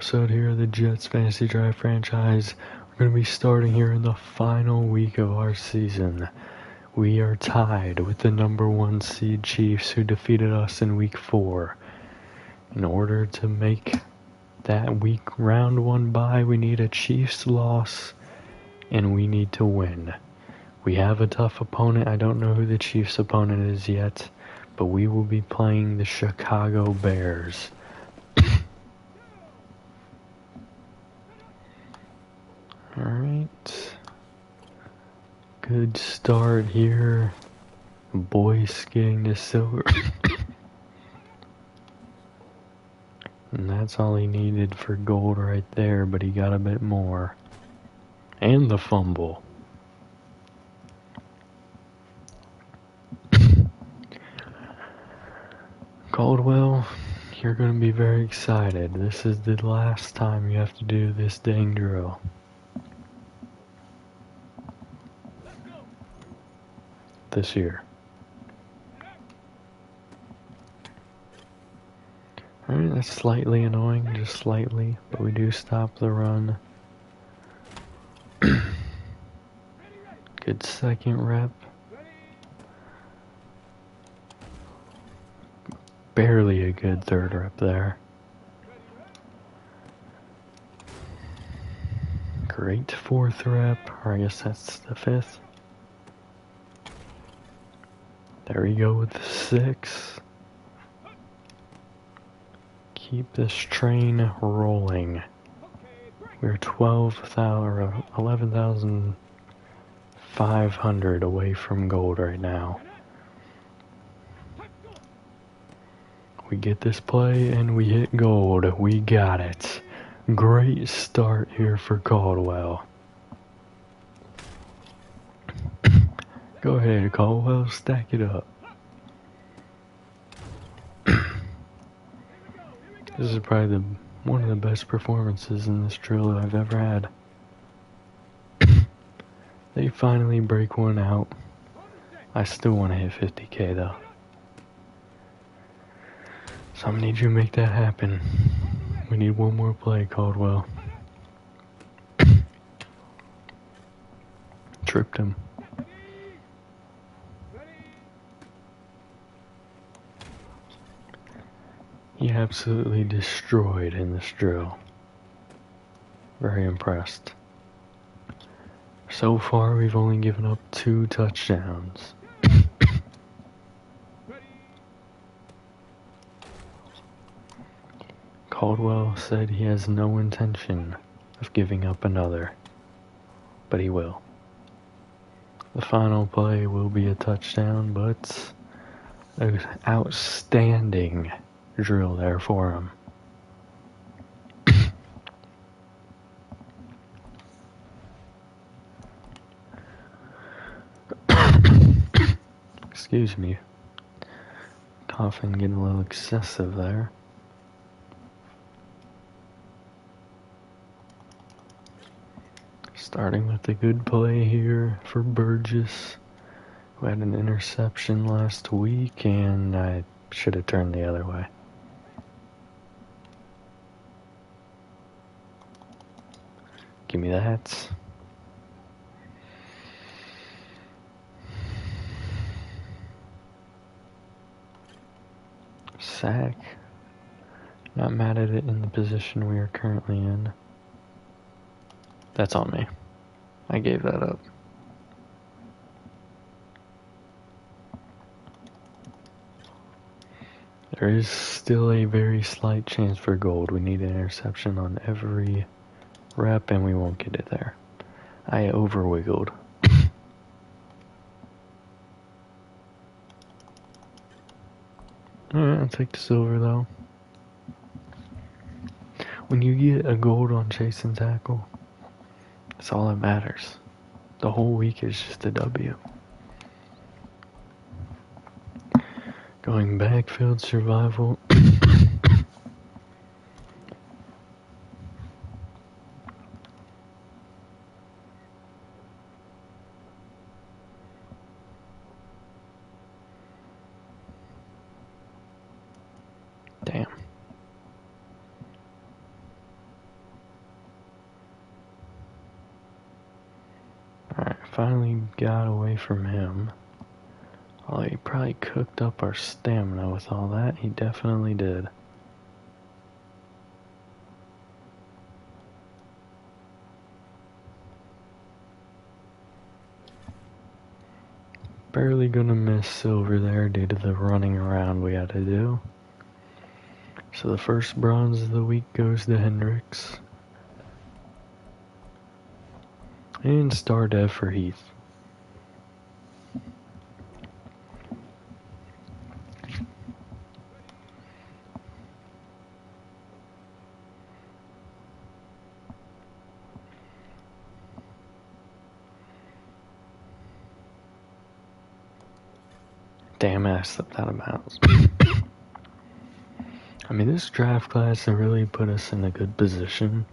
episode here of the Jets Fantasy Drive franchise. We're going to be starting here in the final week of our season. We are tied with the number 1 seed Chiefs, who defeated us in week 4. In order to make that week round 1 bye, we need a Chiefs loss, and we need to win. We have a tough opponent. I don't know who the Chiefs opponent is yet, but we will be playing the Chicago Bears. Alright. Good start here. Boyce getting the silver. And that's all he needed for gold right there, but he got a bit more. And the fumble. Caldwell, you're going to be very excited. This is the last time you have to do this dang drill. This year. Alright, that's slightly annoying, just slightly, but we do stop the run. Good second rep. Barely a good third rep there. Great fourth rep, or I guess that's the 5th. There we go with the 6. Keep this train rolling. We're 11,500 away from gold right now. We get this play and we hit gold. We got it. Great start here for Caldwell. Go ahead, Caldwell, stack it up. This is probably one of the best performances in this drill I've ever had. They finally break one out. I still want to hit 50k though. So I'm gonna need you to make that happen. We need one more play, Caldwell. Tripped him. He absolutely destroyed in this drill. Very impressed. So far, we've only given up 2 touchdowns. Caldwell said he has no intention of giving up another, but he will. The final play will be a touchdown, but an outstanding drill there for him. Excuse me. Coughing getting a little excessive there. Starting with a good play here for Burgess, who had an interception last week, and I should have turned the other way. Give me that. Sack. Not mad at it in the position we are currently in. That's on me. I gave that up. There is still a very slight chance for gold. We need an interception on every rep and we won't get it there. I over-wiggled. Alright, I'll take the silver though. When you get a gold on chase and tackle, that's all that matters. The whole week is just a W. Going backfield survival. Damn. Finally got away from him. Oh, he probably cooked up our stamina with all that. He definitely did. Barely gonna miss silver there due to the running around we had to do. So the first bronze of the week goes to Hendricks. And star dev for Heath. Damn, I slipped out of bounds. I mean, this draft class has really put us in a good position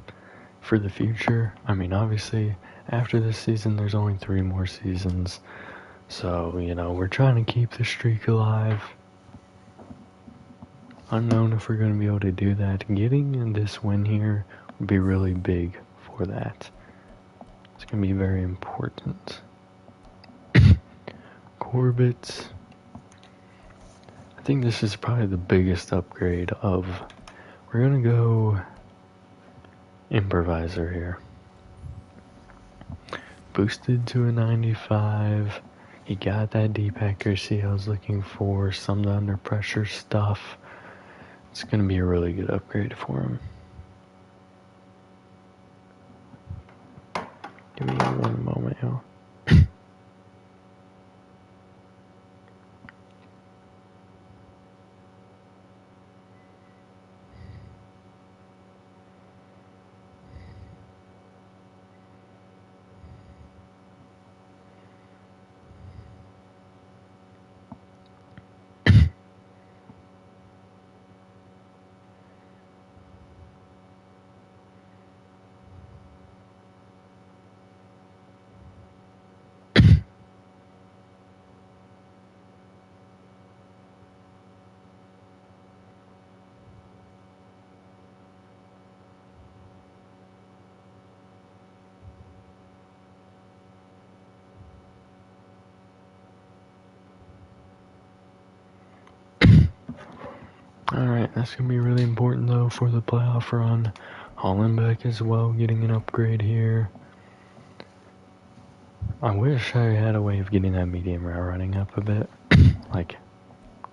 for the future. I mean, obviously, after this season, there's only 3 more seasons. So, you know, we're trying to keep the streak alive. Unknown if we're going to be able to do that. Getting this win here would be really big for that. It's going to be very important. Corbett. I think this is probably the biggest upgrade of... We're going to go improviser here. Boosted to a 95. He got that deep accuracy I was looking for. Some of the under pressure stuff. It's going to be a really good upgrade for him. Give me one moment, y'all. Alright, that's going to be really important though for the playoff run. Hollenbeck as well, getting an upgrade here. I wish I had a way of getting that medium route running up a bit. Like,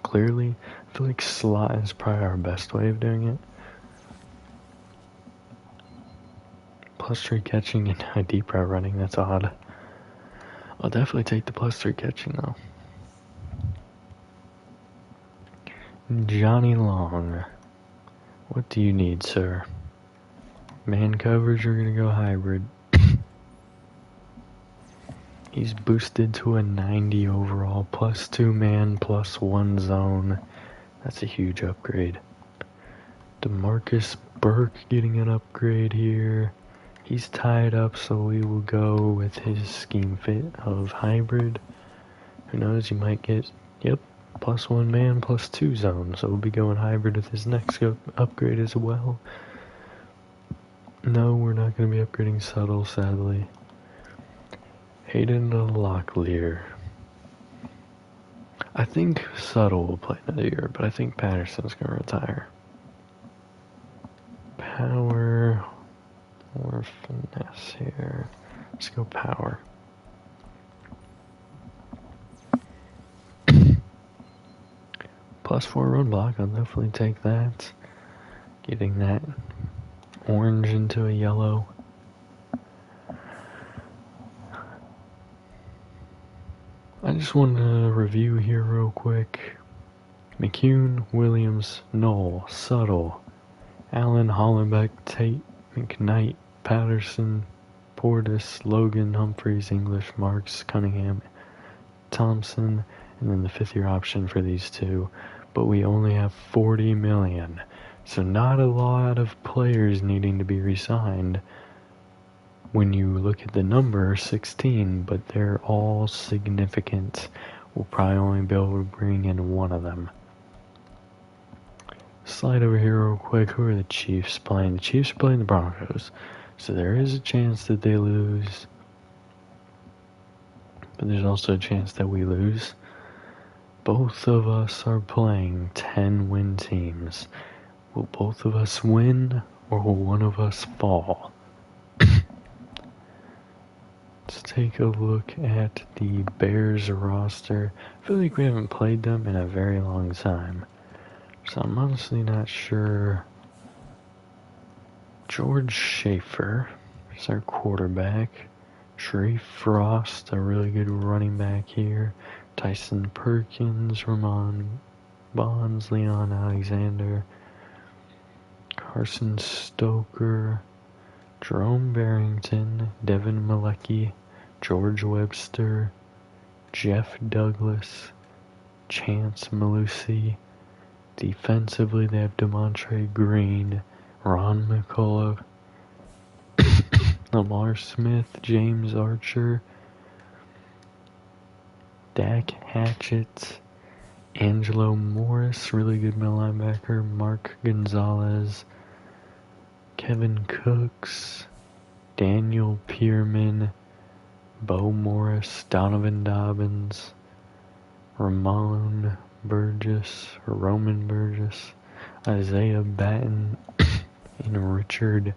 clearly, I feel like slot is probably our best way of doing it. +3 catching and a deep route running, that's odd. I'll definitely take the +3 catching though. Johnny Long, what do you need, sir? Man coverage, we're gonna go hybrid. He's boosted to a 90 overall, +2 man, +1 zone. That's a huge upgrade. DeMarcus Burke getting an upgrade here. He's tied up, so we will go with his scheme fit of hybrid. Who knows, he might get, yep, +1 man, +2 zone, so we'll be going hybrid with his next upgrade as well. No, we're not going to be upgrading Subtle, sadly. Hayden Locklear. I think Subtle will play another year, but I think Patterson's going to retire. Power or finesse here. Let's go power. +4 run block, I'll definitely take that. Getting that orange into a yellow. I just want to review here real quick. McCune, Williams, Knoll, Subtle, Allen, Hollenbeck, Tate, McKnight, Patterson, Portis, Logan, Humphreys, English, Marks, Cunningham, Thompson, and then the 5th-year option for these two. But we only have 40 million. So not a lot of players needing to be re-signed when you look at the number 16, but they're all significant. We'll probably only be able to bring in one of them. Slide over here real quick. Who are the Chiefs playing? The Chiefs are playing the Broncos. So there is a chance that they lose. but there's also a chance that we lose. Both of us are playing 10-win teams. Will both of us win, or will one of us fall? Let's take a look at the Bears roster. I feel like we haven't played them in a very long time, so I'm honestly not sure. George Schaefer is our quarterback. Sharif Frost, a really good running back here. Tyson Perkins, Ramon Bonds, Leon Alexander, Carson Stoker, Jerome Barrington, Devin Malecki, George Webster, Jeff Douglas, Chance Malusi. Defensively, they have Demontre Green, Ron McCullough, Lamar Smith, James Archer, Dak Hatchett, Angelo Morris, really good middle linebacker, Mark Gonzalez, Kevin Cooks, Daniel Pierman, Bo Morris, Donovan Dobbins, Roman Burgess, Isaiah Batten, and Richard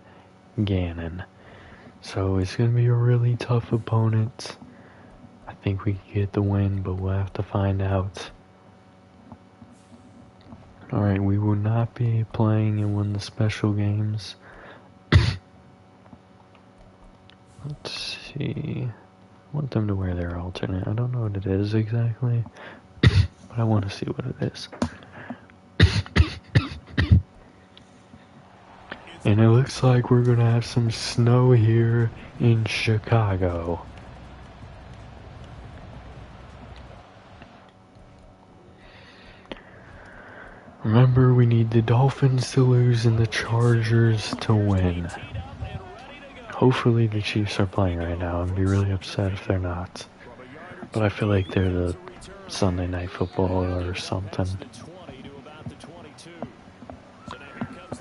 Gannon. So it's going to be a really tough opponent. I think we can get the win, but we'll have to find out. Alright, we will not be playing in one of the special games. Let's see. I want them to wear their alternate. I don't know what it is exactly, but I want to see what it is. And it looks like we're going to have some snow here in Chicago. Remember, we need the Dolphins to lose and the Chargers to win. Hopefully the Chiefs are playing right now. I'd be really upset if they're not. But I feel like they're the Sunday Night Football or something.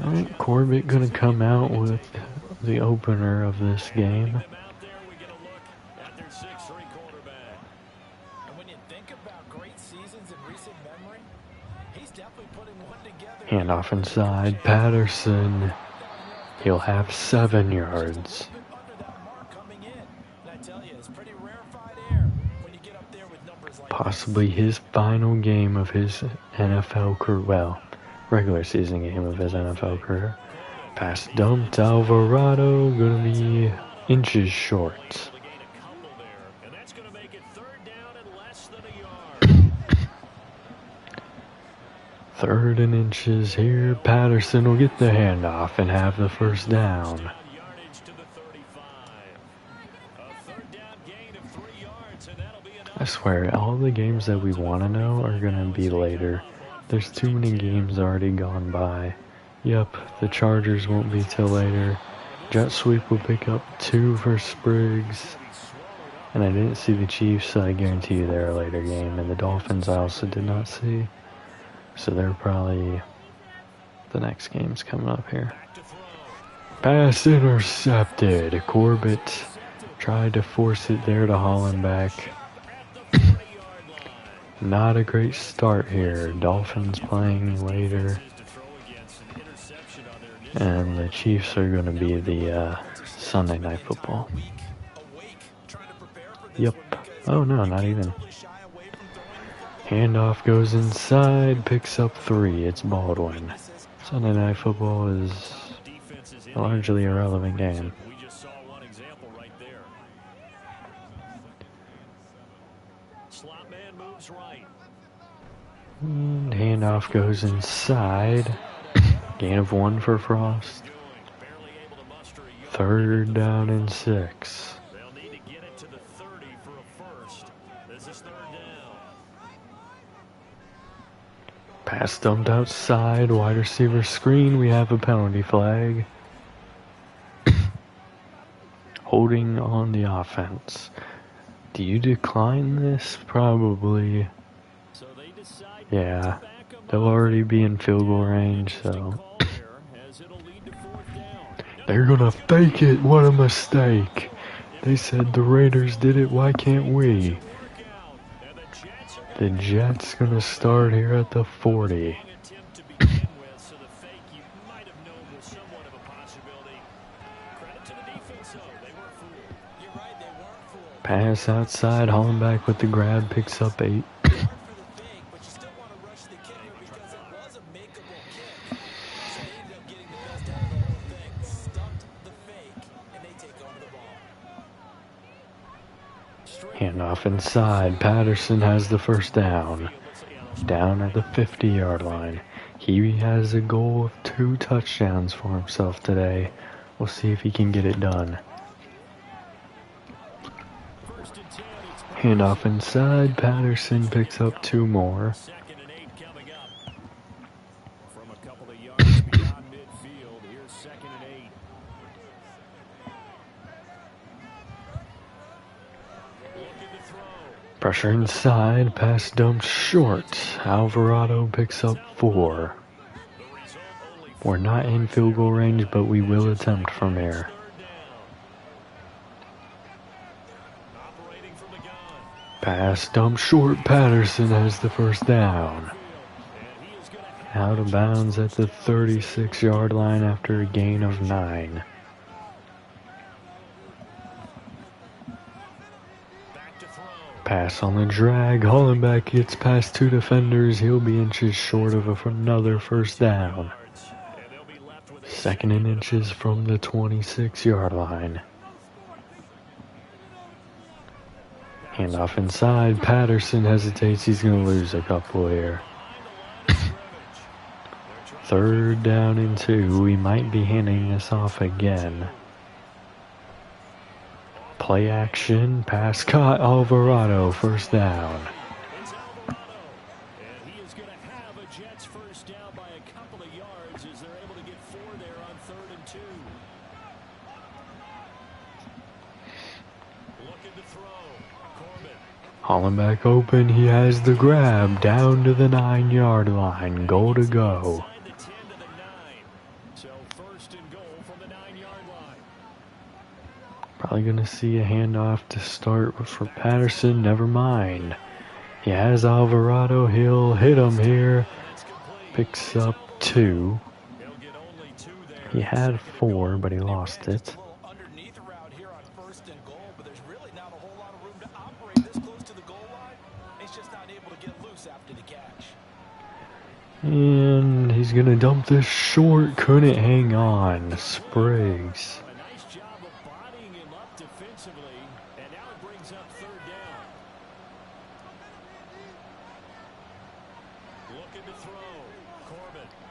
Alright, Corbett gonna come out with the opener of this game. Handoff inside, Patterson. He'll have 7 yards. Possibly his final game of his NFL career. Well, regular season game of his NFL career. Pass dumped, Alvarado gonna be inches short. Third and inches here. Patterson will get the handoff and have the first down. I swear, all the games that we want to know are gonna be later. There's too many games already gone by. Yep, the Chargers won't be till later. Jet sweep will pick up 2 for Spriggs. And I didn't see the Chiefs, so I guarantee you they're a later game. And the Dolphins I also did not see. So they're probably the next game's coming up here. Pass intercepted. Corbett tried to force it there to Hollenbeck. Not a great start here. Dolphins playing later. And the Chiefs are going to be the Sunday Night Football. Yep. Oh no, not even. Handoff goes inside, picks up 3. It's Baldwin. Sunday Night Football is a largely irrelevant game. And handoff goes inside. Gain of 1 for Frost. 3rd down and 6. Pass dumped outside, wide receiver screen, we have a penalty flag. Holding on the offense. Do you decline this? Probably. Yeah, they'll already be in field goal range, so. They're gonna fake it, what a mistake. They said the Raiders did it, why can't we? The Jets gonna start here at the 40. Pass outside, Hollenbeck with the grab, picks up 8. Handoff inside, Patterson has the first down. Down at the 50-yard line. He has a goal of 2 touchdowns for himself today. We'll see if he can get it done. Handoff inside, Patterson picks up 2 more. Pressure inside, pass dumped short. Alvarado picks up 4. We're not in field goal range, but we will attempt from here. Pass dumped short, Patterson has the first down. Out of bounds at the 36-yard line after a gain of 9. Pass on the drag, Hollenbeck gets past 2 defenders, he'll be inches short of another first down. 2nd and inches from the 26-yard line. Handoff inside, Patterson hesitates, he's going to lose a couple here. 3rd down and 2, we might be handing this off again. Play action, pass caught, Alvarado, first down. He is going to have a Jets first down by a couple of yards as they're able to get 4 there on 3rd and 2. Looking to throw. Corbin. Hollenbeck open, he has the grab, down to the 9-yard line, goal to go. Probably gonna see a handoff to start for Patterson, never mind. He has Alvarado, he'll hit him here. Picks up 2. He had 4, but he lost it. And he's gonna dump this short, couldn't hang on. Spriggs.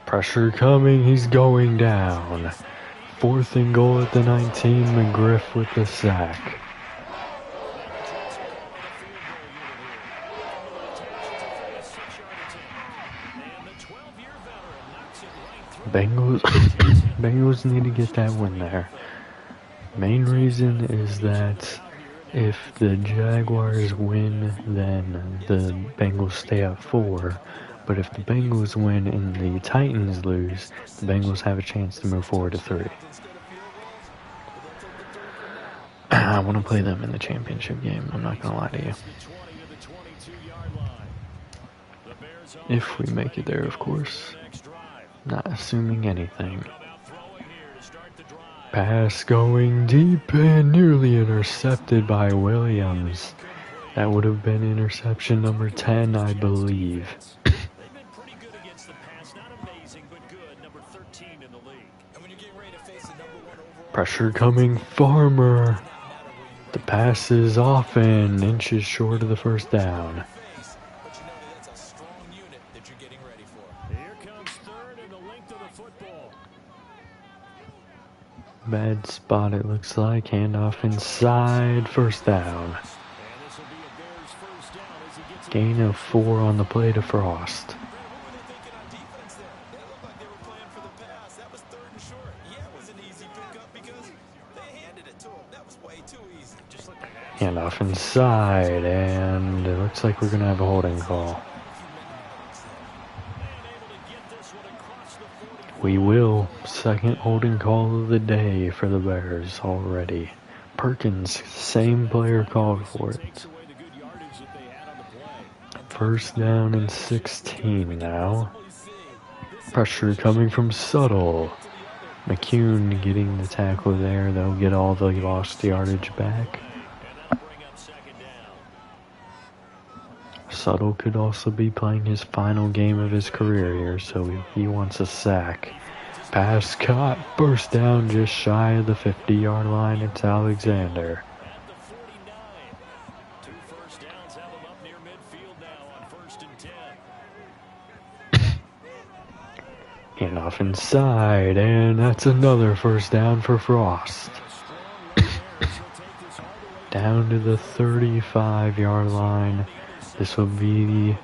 Pressure coming, he's going down. 4th and goal at the 19, McGriff with the sack. Bengals need to get that win there. Main reason is that if the Jaguars win, then the Bengals stay at 4. But if the Bengals win and the Titans lose, the Bengals have a chance to move forward to 3. I want to play them in the championship game, I'm not going to lie to you. If we make it there, of course. Not assuming anything. Pass going deep and nearly intercepted by Williams. That would have been interception number 10, I believe. Pressure coming, Farmer. The pass is off and inches short of the first down. Bad spot it looks like, handoff inside, first down. Gain of 4 on the play to Frost. Handoff inside, and it looks like we're going to have a holding call. We will. 2nd holding call of the day for the Bears already. Perkins, same player called for it. First down and 16 now. Pressure coming from Suttle. McCune getting the tackle there. They'll get all the lost yardage back. Suttle could also be playing his final game of his career here, so he wants a sack. Pass caught, first down just shy of the 50-yard line. It's Alexander. And off inside, and that's another first down for Frost. Down to the 35-yard line. This will be...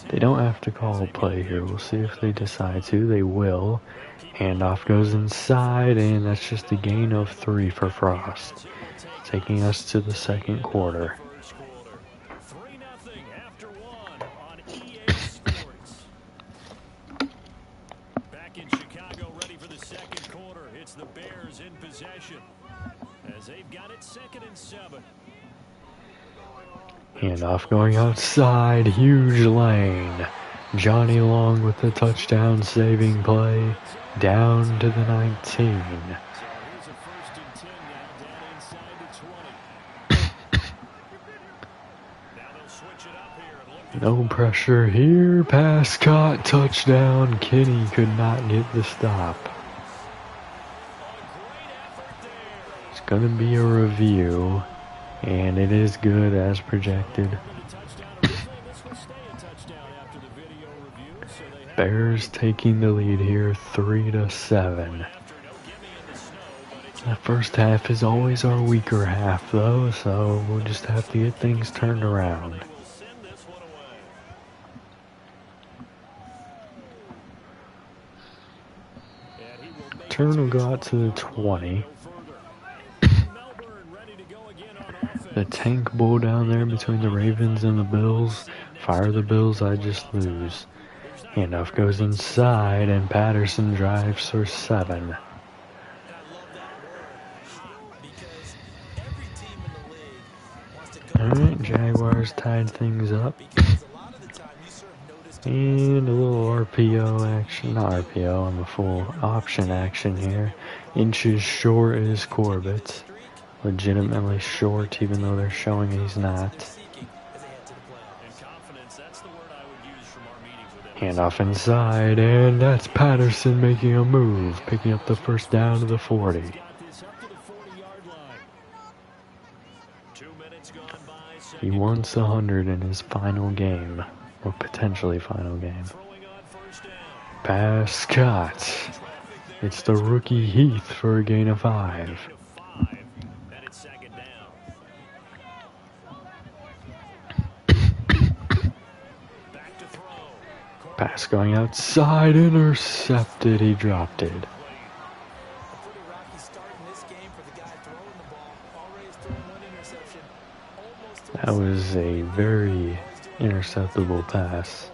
They don't have to call a play here. We'll see if they decide to. They will. Handoff goes inside, and that's just a gain of 3 for Frost. Taking us to the second quarter. Back in Chicago, ready for the second quarter. It's the Bears in possession as they've got it 2nd and 7. Handoff going outside, huge lane. Johnny Long with the touchdown saving play, down to the 19. No pressure here, pass caught, touchdown. Kenny could not get the stop. It's gonna be a review. And it is good as projected. Bears taking the lead here 3-7. The first half is always our weaker half though, so we'll just have to get things turned around. Turn will go out to the 20. The Tank Bowl down there between the Ravens and the Bills. Fire the Bills, I just lose. Handoff goes inside, and Patterson drives for 7. Alright, Jaguars tied things up. And a little RPO action, not RPO, I'm a full option action here. Inches short is Corbett. Legitimately short, even though they're showing he's not. Handoff inside, and that's Patterson making a move, picking up the first down to the 40. He wants 100 in his final game, or potentially final game. Pass caught. It's the rookie Heath for a gain of 5. Pass going outside, intercepted, he dropped it. That was a very interceptable pass.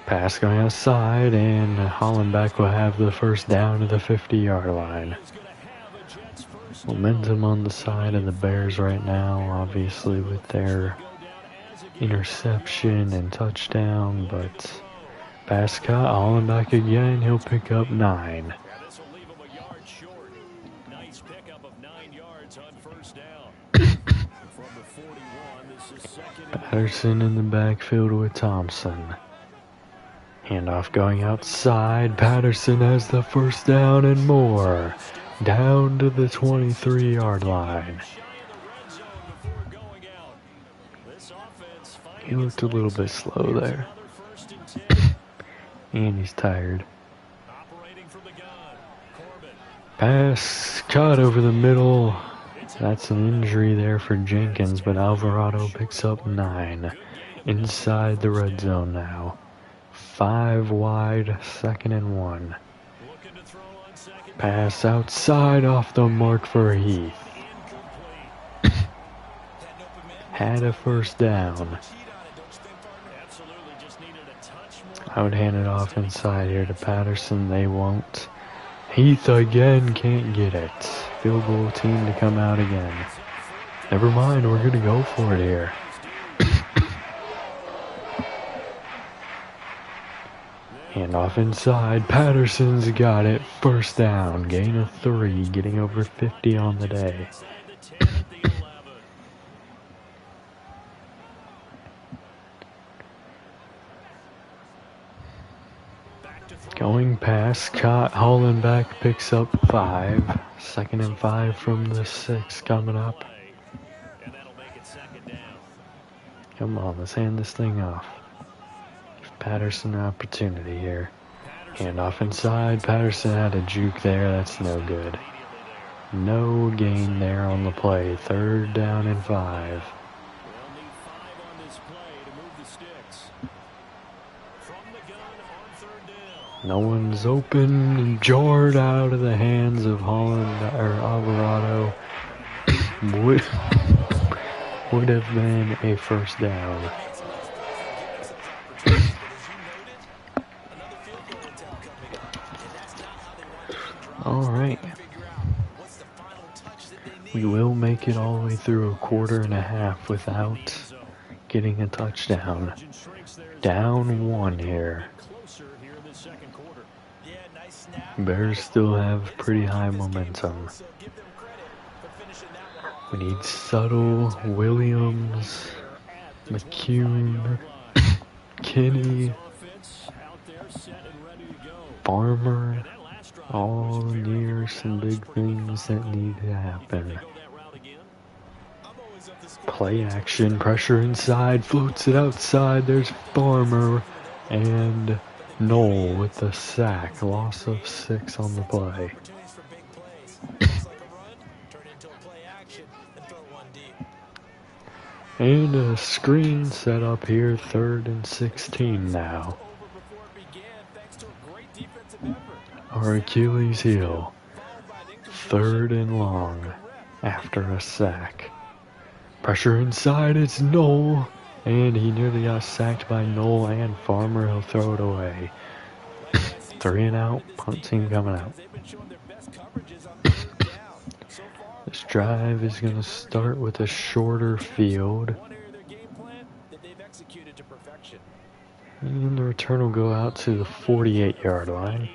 Pass going outside, and Hollenbeck will have the first down to the 50-yard line. Momentum on the side of the Bears right now, obviously with their interception and touchdown, but pass caught, Hollenbeck again, he'll pick up 9. Patterson in the backfield with Thompson. Handoff going outside, Patterson has the first down and more, down to the 23-yard line. He looked a little bit slow there. And he's tired. Pass caught over the middle. That's an injury there for Jenkins, but Alvarado picks up 9. Inside the red zone now. 5 wide, 2nd and 1. Pass outside off the mark for Heath. Had a first down. I would hand it off inside here to Patterson. They won't. Heath again can't get it. Field goal team to come out again. Never mind, we're going to go for it here. Hand off inside. Patterson's got it. First down. Gain of 3. Getting over 50 on the day. Going past, caught, Hollenbeck picks up 5. 2nd and 5 from the 6 coming up. Come on, let's hand this thing off. Give Patterson an opportunity here. Hand off inside, Patterson had a juke there, that's no good. No gain there on the play, 3rd down and 5. No one's open, jarred out of the hands of Alvarado. would have been a first down. Alright. We will make it all the way through a quarter and a half without getting a touchdown. Down 1 here. Bears still have pretty high momentum. We need Subtle, Williams, McCune, Kinney, Farmer, all near some big things that need to happen. Play action, pressure inside, floats it outside, there's Farmer, and Knoll with the sack, loss of 6 on the play. And a screen set up here, 3rd and 16 now. Our Achilles heel, 3rd and long after a sack. Pressure inside, it's Knoll, and he nearly got sacked by Knoll and Farmer. He'll throw it away. 3 and out, punt team coming out. This drive is going to start with a shorter field. And the return will go out to the 48-yard line.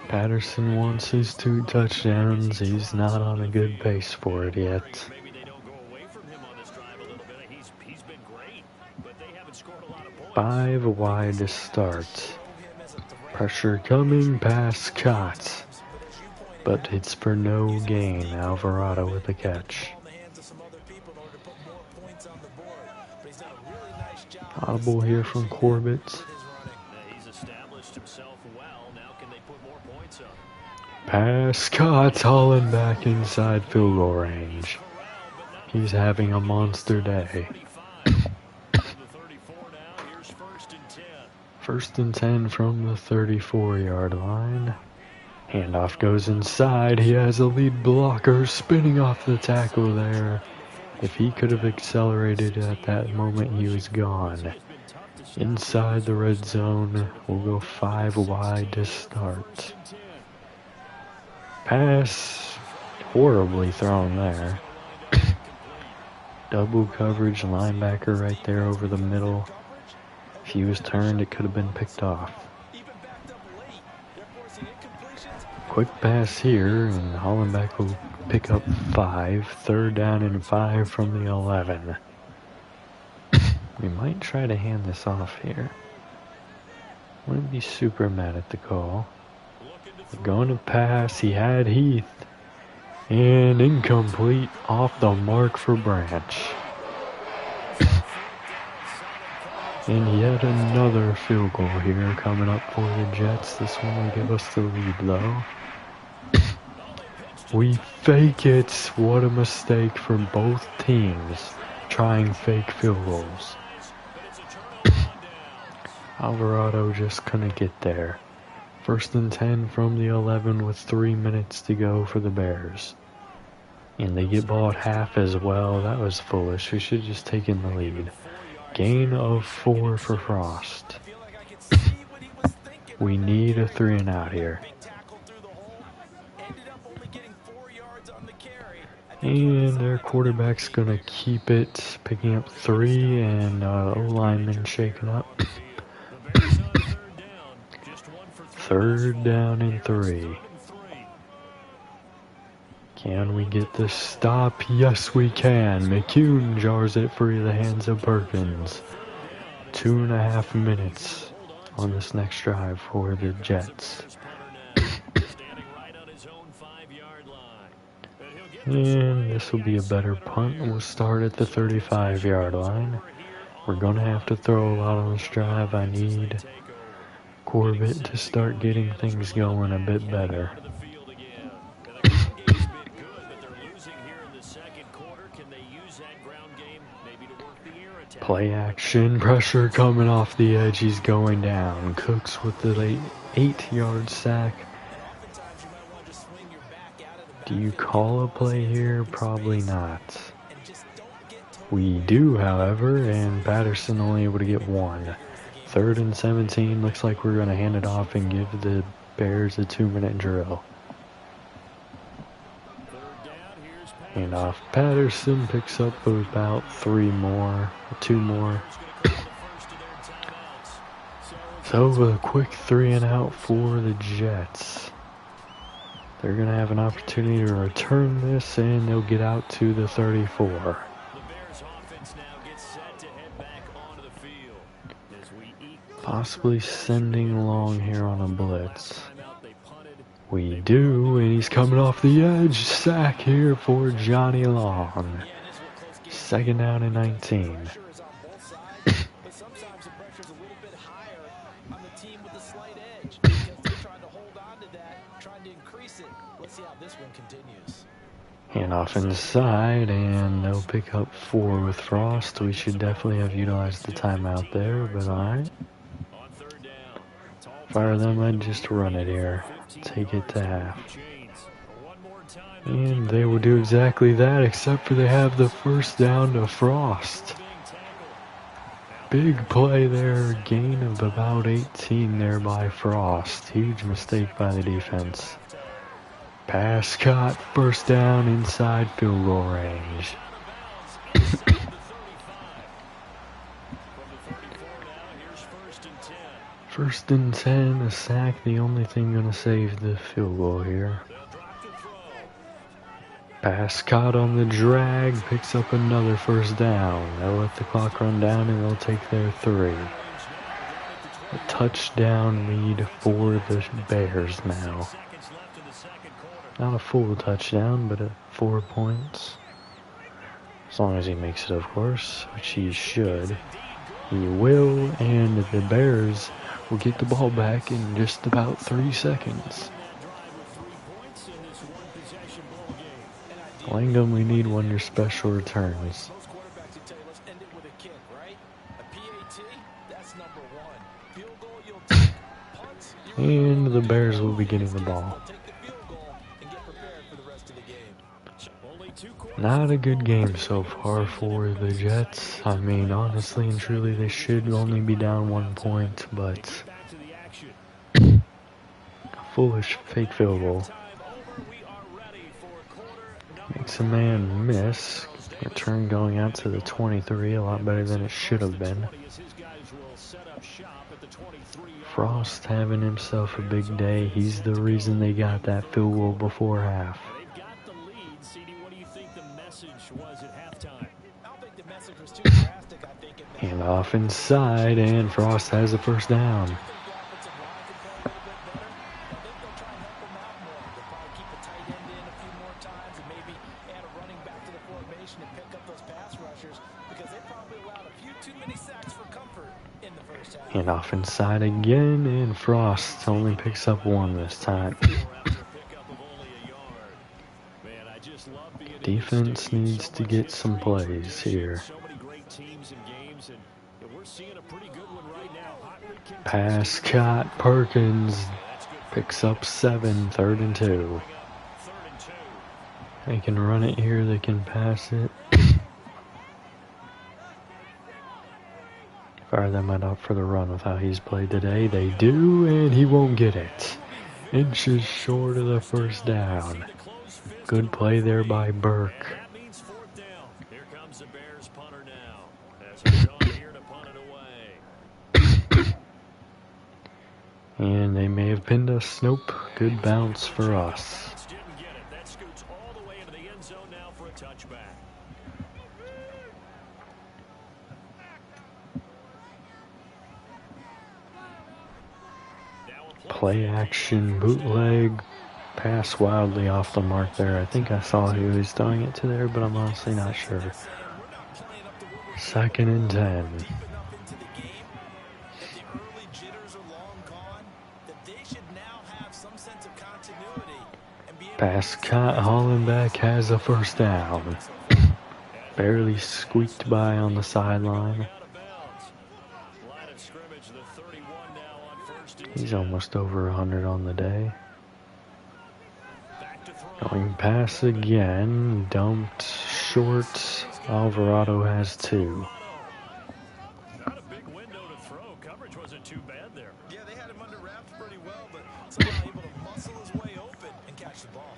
Patterson wants his 2 touchdowns. He's not on a good pace for it yet. 5 wide to start. Pressure coming, pass caught. But it's for no gain. Alvarado with the catch. Audible here from Corbett. Pass caught, Holland back inside field goal range. He's having a monster day. 1st and 10 from the 34-yard line. Handoff goes inside. He has a lead blocker spinning off the tackle there. If he could have accelerated at that moment, he was gone. Inside the red zone, we'll go 5 wide to start. Pass, horribly thrown there. Double coverage, linebacker right there over the middle. If he was turned, it could have been picked off. Quick pass here, and Hollenbeck will pick up 5. 3rd down and 5 from the 11. We might try to hand this off here. Wouldn't be super mad at the call. We're going to pass. He had Heath. And incomplete, off the mark for Branch. And yet another field goal here coming up for the Jets. This one will give us the lead though. We fake it. What a mistake for both teams trying fake field goals. Alvarado just couldn't get there. 1st and 10 from the 11 with 3 minutes to go for the Bears. And they get ball at half as well. That was foolish. We should have just taken the lead. Gain of 4 for Frost. We need a 3 and out here. And their quarterback's going to keep it, picking up 3, and O-lineman shaking up. Third down and 3. Can we get the stop? Yes, we can. McCune jars it free of the hands of Perkins. 2.5 minutes on this next drive for the Jets. And this will be a better punt. We'll start at the 35-yard line. We're going to have to throw a lot on this drive. I need Corbett to start getting things going a bit better. Play action, pressure coming off the edge. He's going down. Cooks with the 8-yard sack. Do you call a play here? Probably not. We do, however, and Patterson only able to get 1. 3rd and 17. Looks like we're going to hand it off and give the Bears a 2-minute drill. And off Patterson, picks up about 2 more. So a quick 3 and out for the Jets. They're going to have an opportunity to return this, and they'll get out to the 34. Possibly sending long here on a blitz. We do, and he's coming off the edge. Sack here for Johnny Long. 2nd down and 19. And off inside, and they'll pick up 4 with Frost. We should definitely have utilized the timeout there, but alright. Fire them, I'd just run it here. Take it to half. And they will do exactly that, except for they have the 1st down to Frost. Big play there, gain of about 18 there by Frost. Huge mistake by the defense. Pass caught, 1st down inside field goal range. 1st and 10, a sack, the only thing gonna save the field goal here. Pass caught on the drag, picks up another 1st down. They'll let the clock run down and they'll take their 3. A touchdown lead for the Bears now. Not a full touchdown, but 4 points. As long as he makes it, of course, which he should. He will, and the Bears will get the ball back in just about 3 seconds. Langham, we need one of your special returns. And the Bears will be getting the ball. Not a good game so far for the Jets. I mean, honestly and truly, they should only be down 1 point, but a foolish fake field goal. Makes a man miss. Return going out to the 23, a lot better than it should have been. Frost having himself a big day. He's the reason they got that field goal before half. And off inside, and Frost has the 1st down. And off inside again, and Frost only picks up 1 this time. Defense needs to get some plays here. Pass caught, Perkins picks up 7, 3rd and 2. They can run it here, they can pass it. Fire them up for the run with how he's played today. They do, and he won't get it. Inches short of the 1st down. Good play there by Burke. And that means fourth down. Here comes the Bears punter now. As he's on here to punt it away. And they may have pinned us. Nope. Good bounce for us. Didn't get it. That scoots all the way into the end zone now for a touchback. Play action, bootleg, pass wildly off the mark there. I think I saw who he was throwing it to there, but I'm honestly not sure. 2nd and 10. Pass caught, Hollenbeck has a first down. Barely squeaked by on the sideline. He's almost over 100 on the day. Going pass again, dumped short. Alvarado has 2. Not a big window to throw. Coverage wasn't too bad there. Yeah, they had him under wraps pretty well, but somehow able to muscle his way open and catch the ball.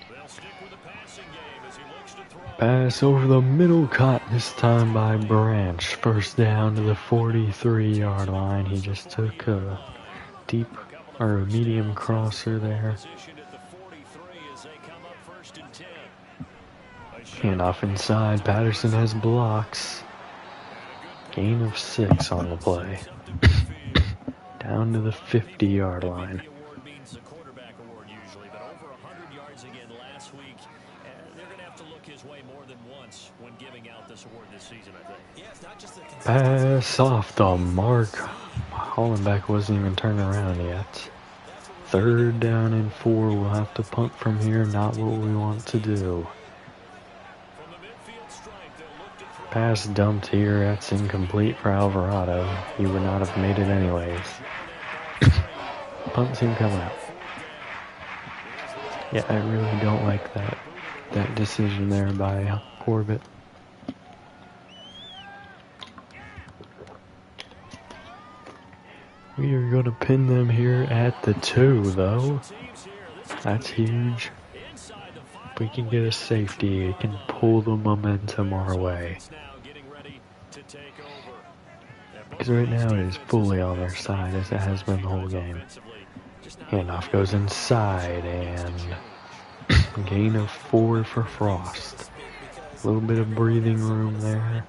They'll stick with the passing game as he looks to throw. Pass over the middle, caught this time by Branch. First down to the 43-yard line. He just took a deep or a medium crosser there. Handoff inside. Patterson has blocks. Gain of 6 on the play. Down to the 50-yard line. Pass off the mark. Hollenbeck wasn't even turning around yet. 3rd down and 4. We'll have to punt from here. Not what we want to do. Pass dumped here. That's incomplete for Alvarado. He would not have made it anyways. Punt team coming out. Yeah, I really don't like that decision there by Corbett. We are going to pin them here at the 2, though. That's huge. If we can get a safety, it can pull the momentum our way. Because right now it is fully on their side, as it has been the whole game. Handoff goes inside, and gain of 4 for Frost. A little bit of breathing room there.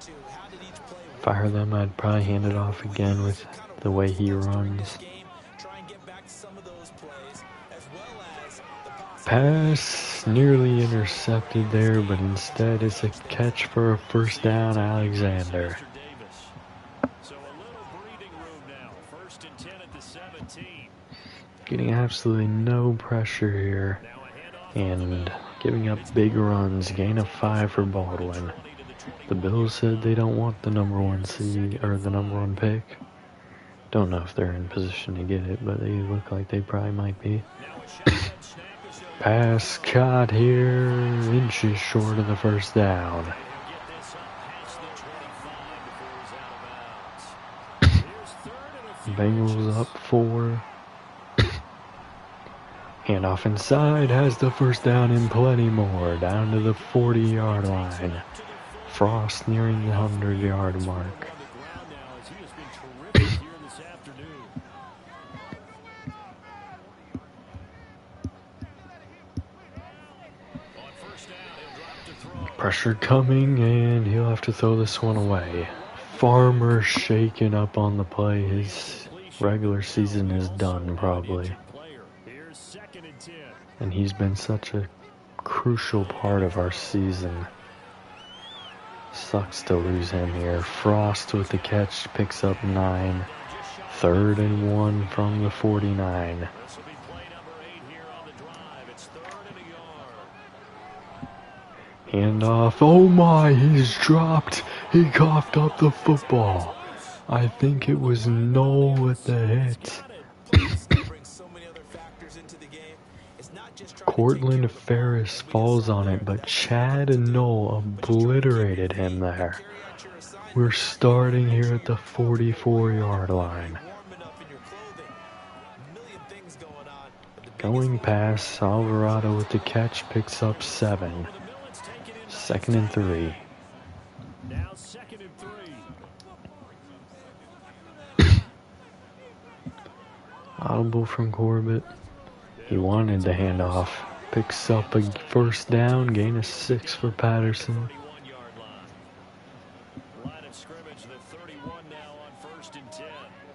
Fire them, I'd probably hand it off again with the way he runs. Pass nearly intercepted there, but instead it's a catch for a first down, Alexander. Getting absolutely no pressure here and giving up big runs. Gain of 5 for Baldwin. The Bills said they don't want the number 1 seed or the number 1 pick. Don't know if they're in position to get it, but they look like they probably might be. Pass caught here, inches short of the first down. Bengals up 4. Handoff inside, has the first down and plenty more, down to the 40-yard line. Frost nearing the 100-yard mark. Pressure coming, and he'll have to throw this one away. Farmer shaking up on the play. His regular season is done, probably. And he's been such a crucial part of our season. Sucks to lose him here. Frost with the catch, picks up 9. 3rd and 1 from the 49. Handoff. Oh my, he's dropped. He coughed up the football. I think it was Knoll with the hit. Cortland Ferris falls on it, but Chad and Knoll obliterated him there. We're starting here at the 44-yard line. Going pass, Alvarado with the catch, picks up 7. 2nd and 3. Now 2nd and 3. Audible from Corbett. He wanted the handoff. Picks up a first down, gain of 6 for Patterson.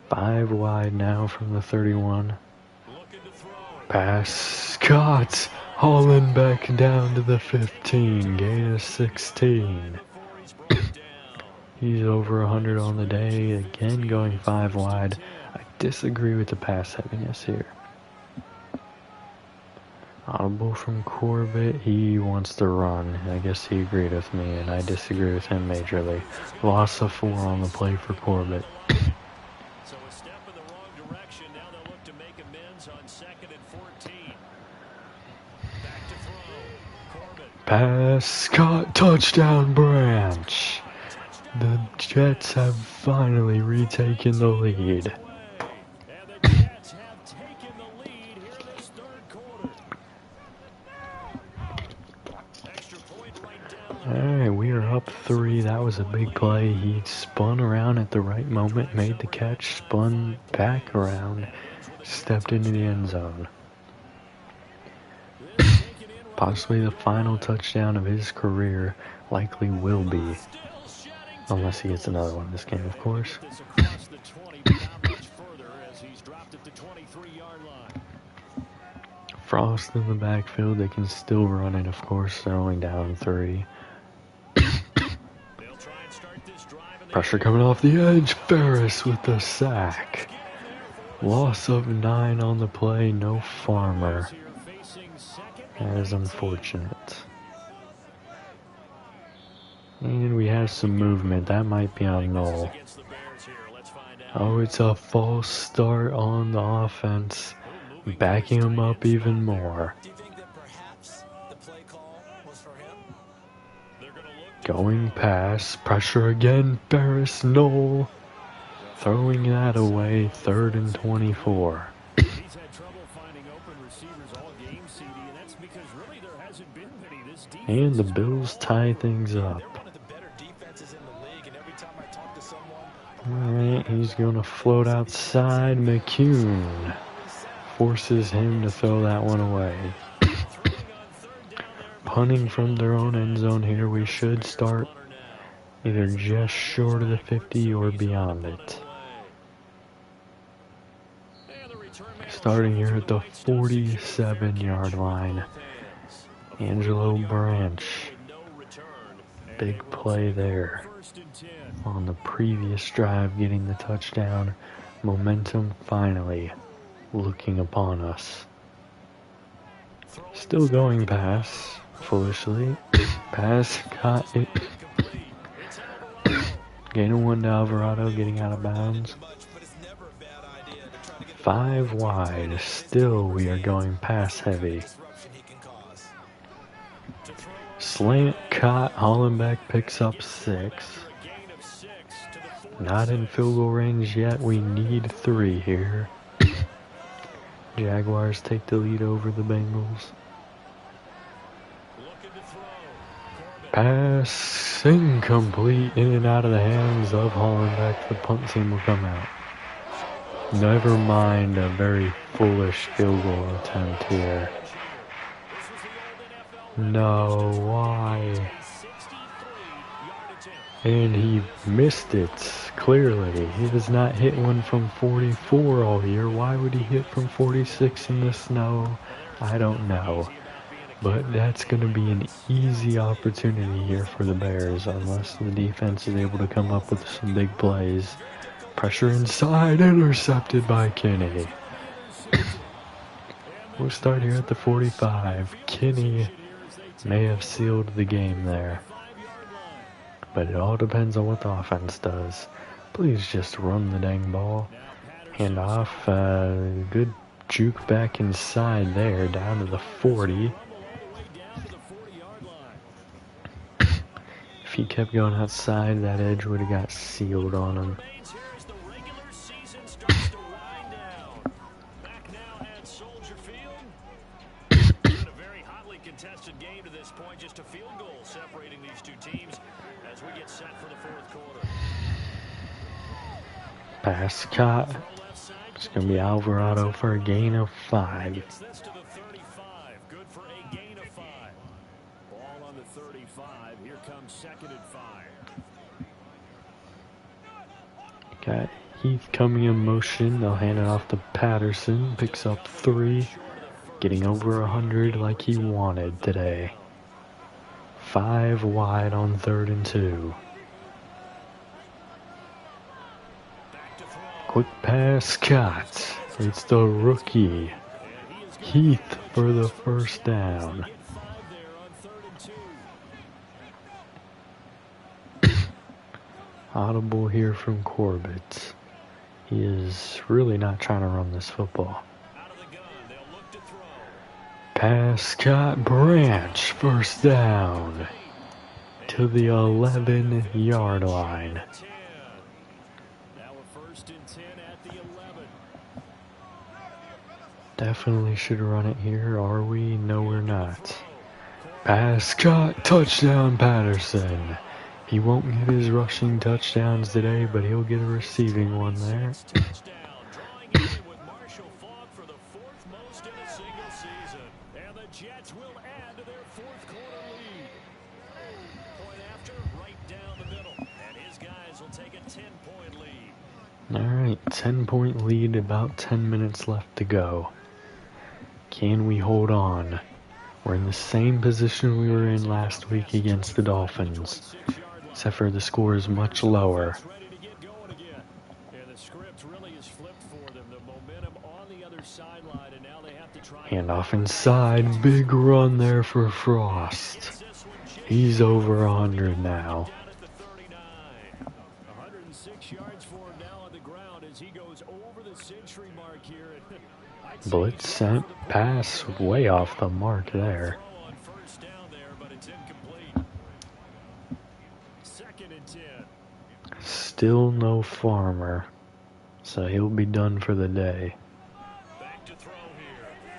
5 wide now from the 31. Pass caught. Hauling back down to the 15. Gain of 16. He's over 100 on the day. Again going 5 wide. I disagree with the pass heaviness here. Audible from Corbett. He wants to run. I guess he agreed with me, and I disagree with him majorly. Loss of 4 on the play for Corbett. So a step in the wrong direction. Now they'll look to make amends on 2nd and 14. Back to throw. Corbett. Pass caught. Touchdown Branch. The Jets have finally retaken the lead. And the Jets have taken the lead here in this 3rd quarter. Extra point right down. Alright, we are up 3. That was a big play. He spun around at the right moment, made the catch, spun back around, stepped into the end zone. Possibly the final touchdown of his career, likely will be. Unless he gets another one this game, of course. Frost in the backfield. They can still run it, of course. They're only down 3. Pressure coming off the edge. Ferris with the sack. Loss of 9 on the play. No Farmer. That is unfortunate. And we have some movement. That might be on Knoll. Oh, it's a false start on the offense. Backing him up even more. Going pass. Pressure again. Ferris Knoll. Throwing that away. 3rd and 24. And the Bills tie things up. Alright, he's going to float outside. McCune forces him to throw that one away. Punting from their own end zone here. We should start either just short of the 50 or beyond it. Starting here at the 47-yard line. Angelo Branch. Big play there. On the previous drive, getting the touchdown. Momentum finally looking upon us. Still going pass. Foolishly. Pass caught it. Gain of 1 to Alvarado, getting out of bounds. 5 wide. Still we are going pass heavy. Slant caught. Hollenbeck picks up 6. Not in field goal range yet. We need 3 here. Jaguars take the lead over the Bengals. Pass incomplete. In and out of the hands of Hollenbeck. The punt team will come out. Never mind a very foolish field goal attempt here. No, why? And he missed it, clearly. He has not hit one from 44 all year. Why would he hit from 46 in the snow? I don't know. But that's going to be an easy opportunity here for the Bears, unless the defense is able to come up with some big plays. Pressure inside, intercepted by Kinney. We'll start here at the 45. Kinney may have sealed the game there. But it all depends on what the offense does. Please just run the dang ball. Hand off. Good juke back inside there, down to the 40. If he kept going outside, that edge would have got sealed on him. contested game to this point. Just a field goal separating these two teams as we get set for the fourth quarter. Pass caught. It's going to be Alvarado for a gain of 5. Gets this to the 35. Good for a gain of 5. Ball on the 35. Here comes 2nd and 5. Got Heath coming in motion. They'll hand it off to Patterson. Picks up 3. Getting over 100 like he wanted today. 5 wide on 3rd and 2. Quick pass caught. It's the rookie Heath for the first down. Audible here from Corbett. He is really not trying to run this football. Pass caught. Branch. First down. To the 11-yard line. Definitely should run it here. Are we? No, we're not. Pass caught. Touchdown Patterson. He won't get his rushing touchdowns today, but he'll get a receiving one there. Alright, 10-point lead, about 10 minutes left to go. Can we hold on? We're in the same position we were in last week against the Dolphins, except for the score is much lower. And off inside, big run there for Frost. He's over 100 now. Blitz sent, pass way off the mark there. Still no Farmer, so he'll be done for the day.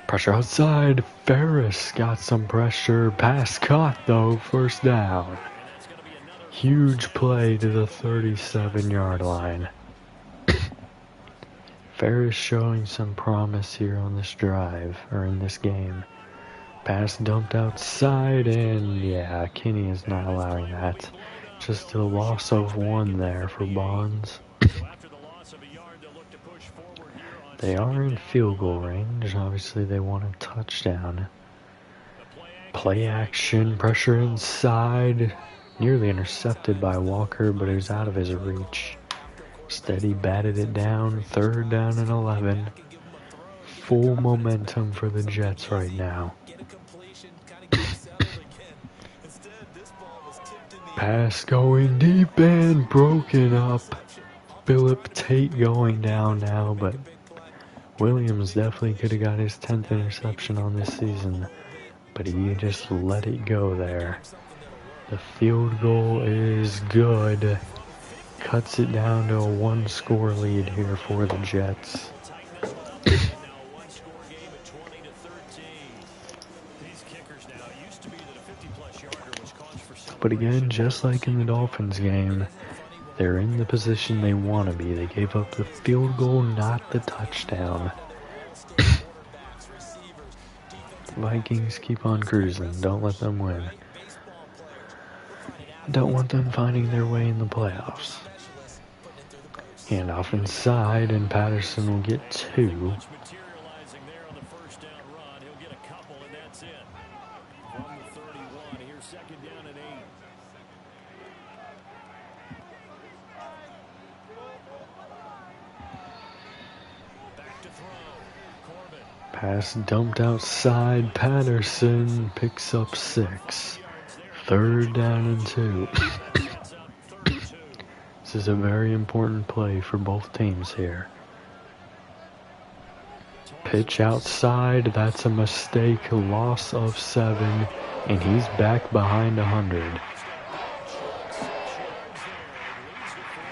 Pressure outside, Ferris got some pressure, pass caught though, first down. Huge play to the 37-yard line. Ferris showing some promise here on this drive, or in this game. Pass dumped outside, and yeah, Kenny is not allowing that. Just a loss of 1 there for Bonds. They are in field goal range. Obviously, they want a touchdown. Play action, pressure inside. Nearly intercepted by Walker, but it was out of his reach. Steady batted it down, 3rd down and 11. Full momentum for the Jets right now. Pass going deep and broken up. Philip Tate going down now, but Williams definitely could have got his 10th interception on this season, but he just let it go there. The field goal is good. Cuts it down to a 1-score lead here for the Jets. But again, just like in the Dolphins game, they're in the position they want to be. They gave up the field goal, not the touchdown. Vikings keep on cruising. Don't let them win. Don't want them finding their way in the playoffs. Hand off inside, and Patterson will get 2. Pass dumped outside, Patterson picks up 6. 3rd down and 2. This is a very important play for both teams here. Pitch outside, that's a mistake, loss of 7, and he's back behind 100.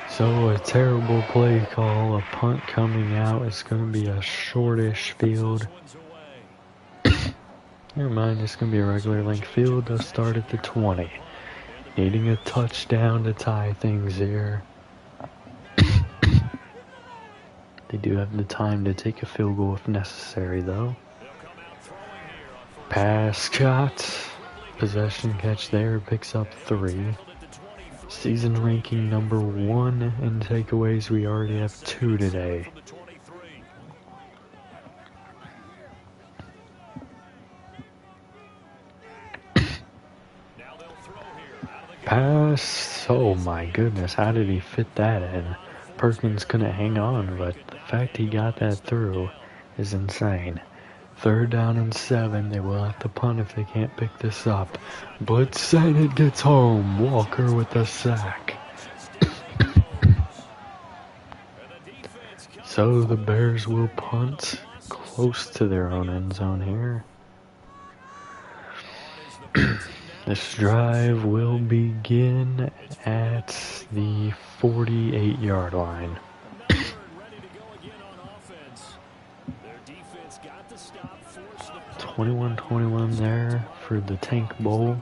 So a terrible play call, a punt coming out. It's going to be a shortish field. Never mind, it's going to be a regular length field. They'll start at the 20. Needing a touchdown to tie things here. They do have the time to take a field goal if necessary, though. Pass cut. Possession catch there. Picks up 3. Season ranking number 1 in takeaways. We already have 2 today. Pass. Oh my goodness, how did he fit that in? Perkins couldn't hang on, but the fact he got that through is insane. 3rd down and 7. They will have to punt if they can't pick this up. Blitz and it gets home. Walker with a sack. So the Bears will punt close to their own end zone here. This drive will begin at the 48-yard line. 21-21 there for the Tank Bowl.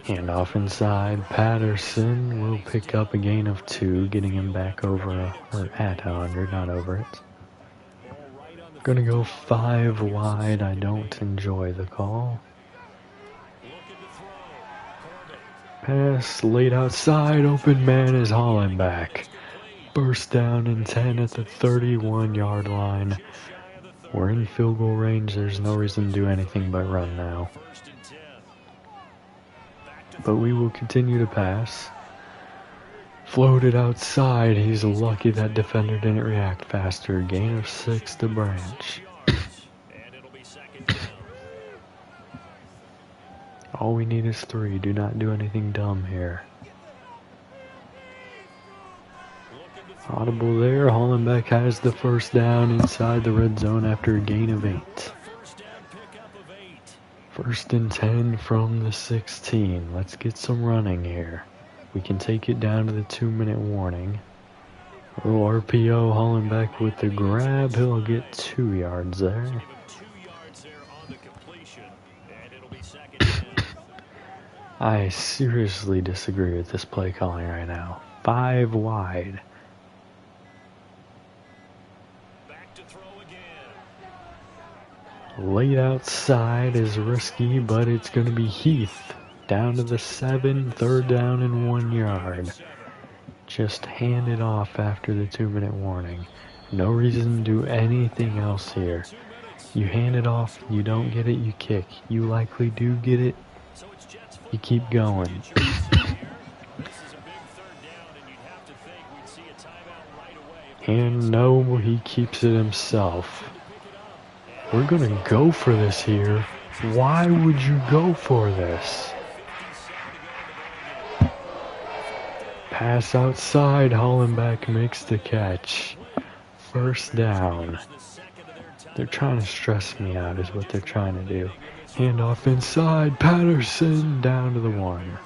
Handoff inside. Patterson will pick up a gain of 2, getting him back over, or at 100, not over it. Gonna go 5 wide. I don't enjoy the call. Pass laid outside. Open man is hauling back. Burst down in 10 at the 31-yard line. We're in field goal range. There's no reason to do anything but run now. But we will continue to pass. Floated outside. He's lucky that defender didn't react faster. Gain of 6 to Branch. All we need is 3. Do not do anything dumb here. Audible there. Hollenbeck has the 1st down inside the red zone after a gain of 8. 1st and 10 from the 16. Let's get some running here. We can take it down to the 2-minute warning. A little RPO, Hollenbeck with the grab. He'll get 2 yards there. I seriously disagree with this play calling right now. 5 wide. Late outside is risky, but it's going to be Heath. Down to the 7, 3rd down and 1 yard. Just hand it off after the 2-minute warning. No reason to do anything else here. You hand it off, you don't get it, you kick. You likely do get it, you keep going. And no, he keeps it himself. We're gonna go for this here. Why would you go for this? Pass outside, Hollenbeck makes the catch. 1st down. They're trying to stress me out is what they're trying to do. Handoff inside, Patterson down to the 1.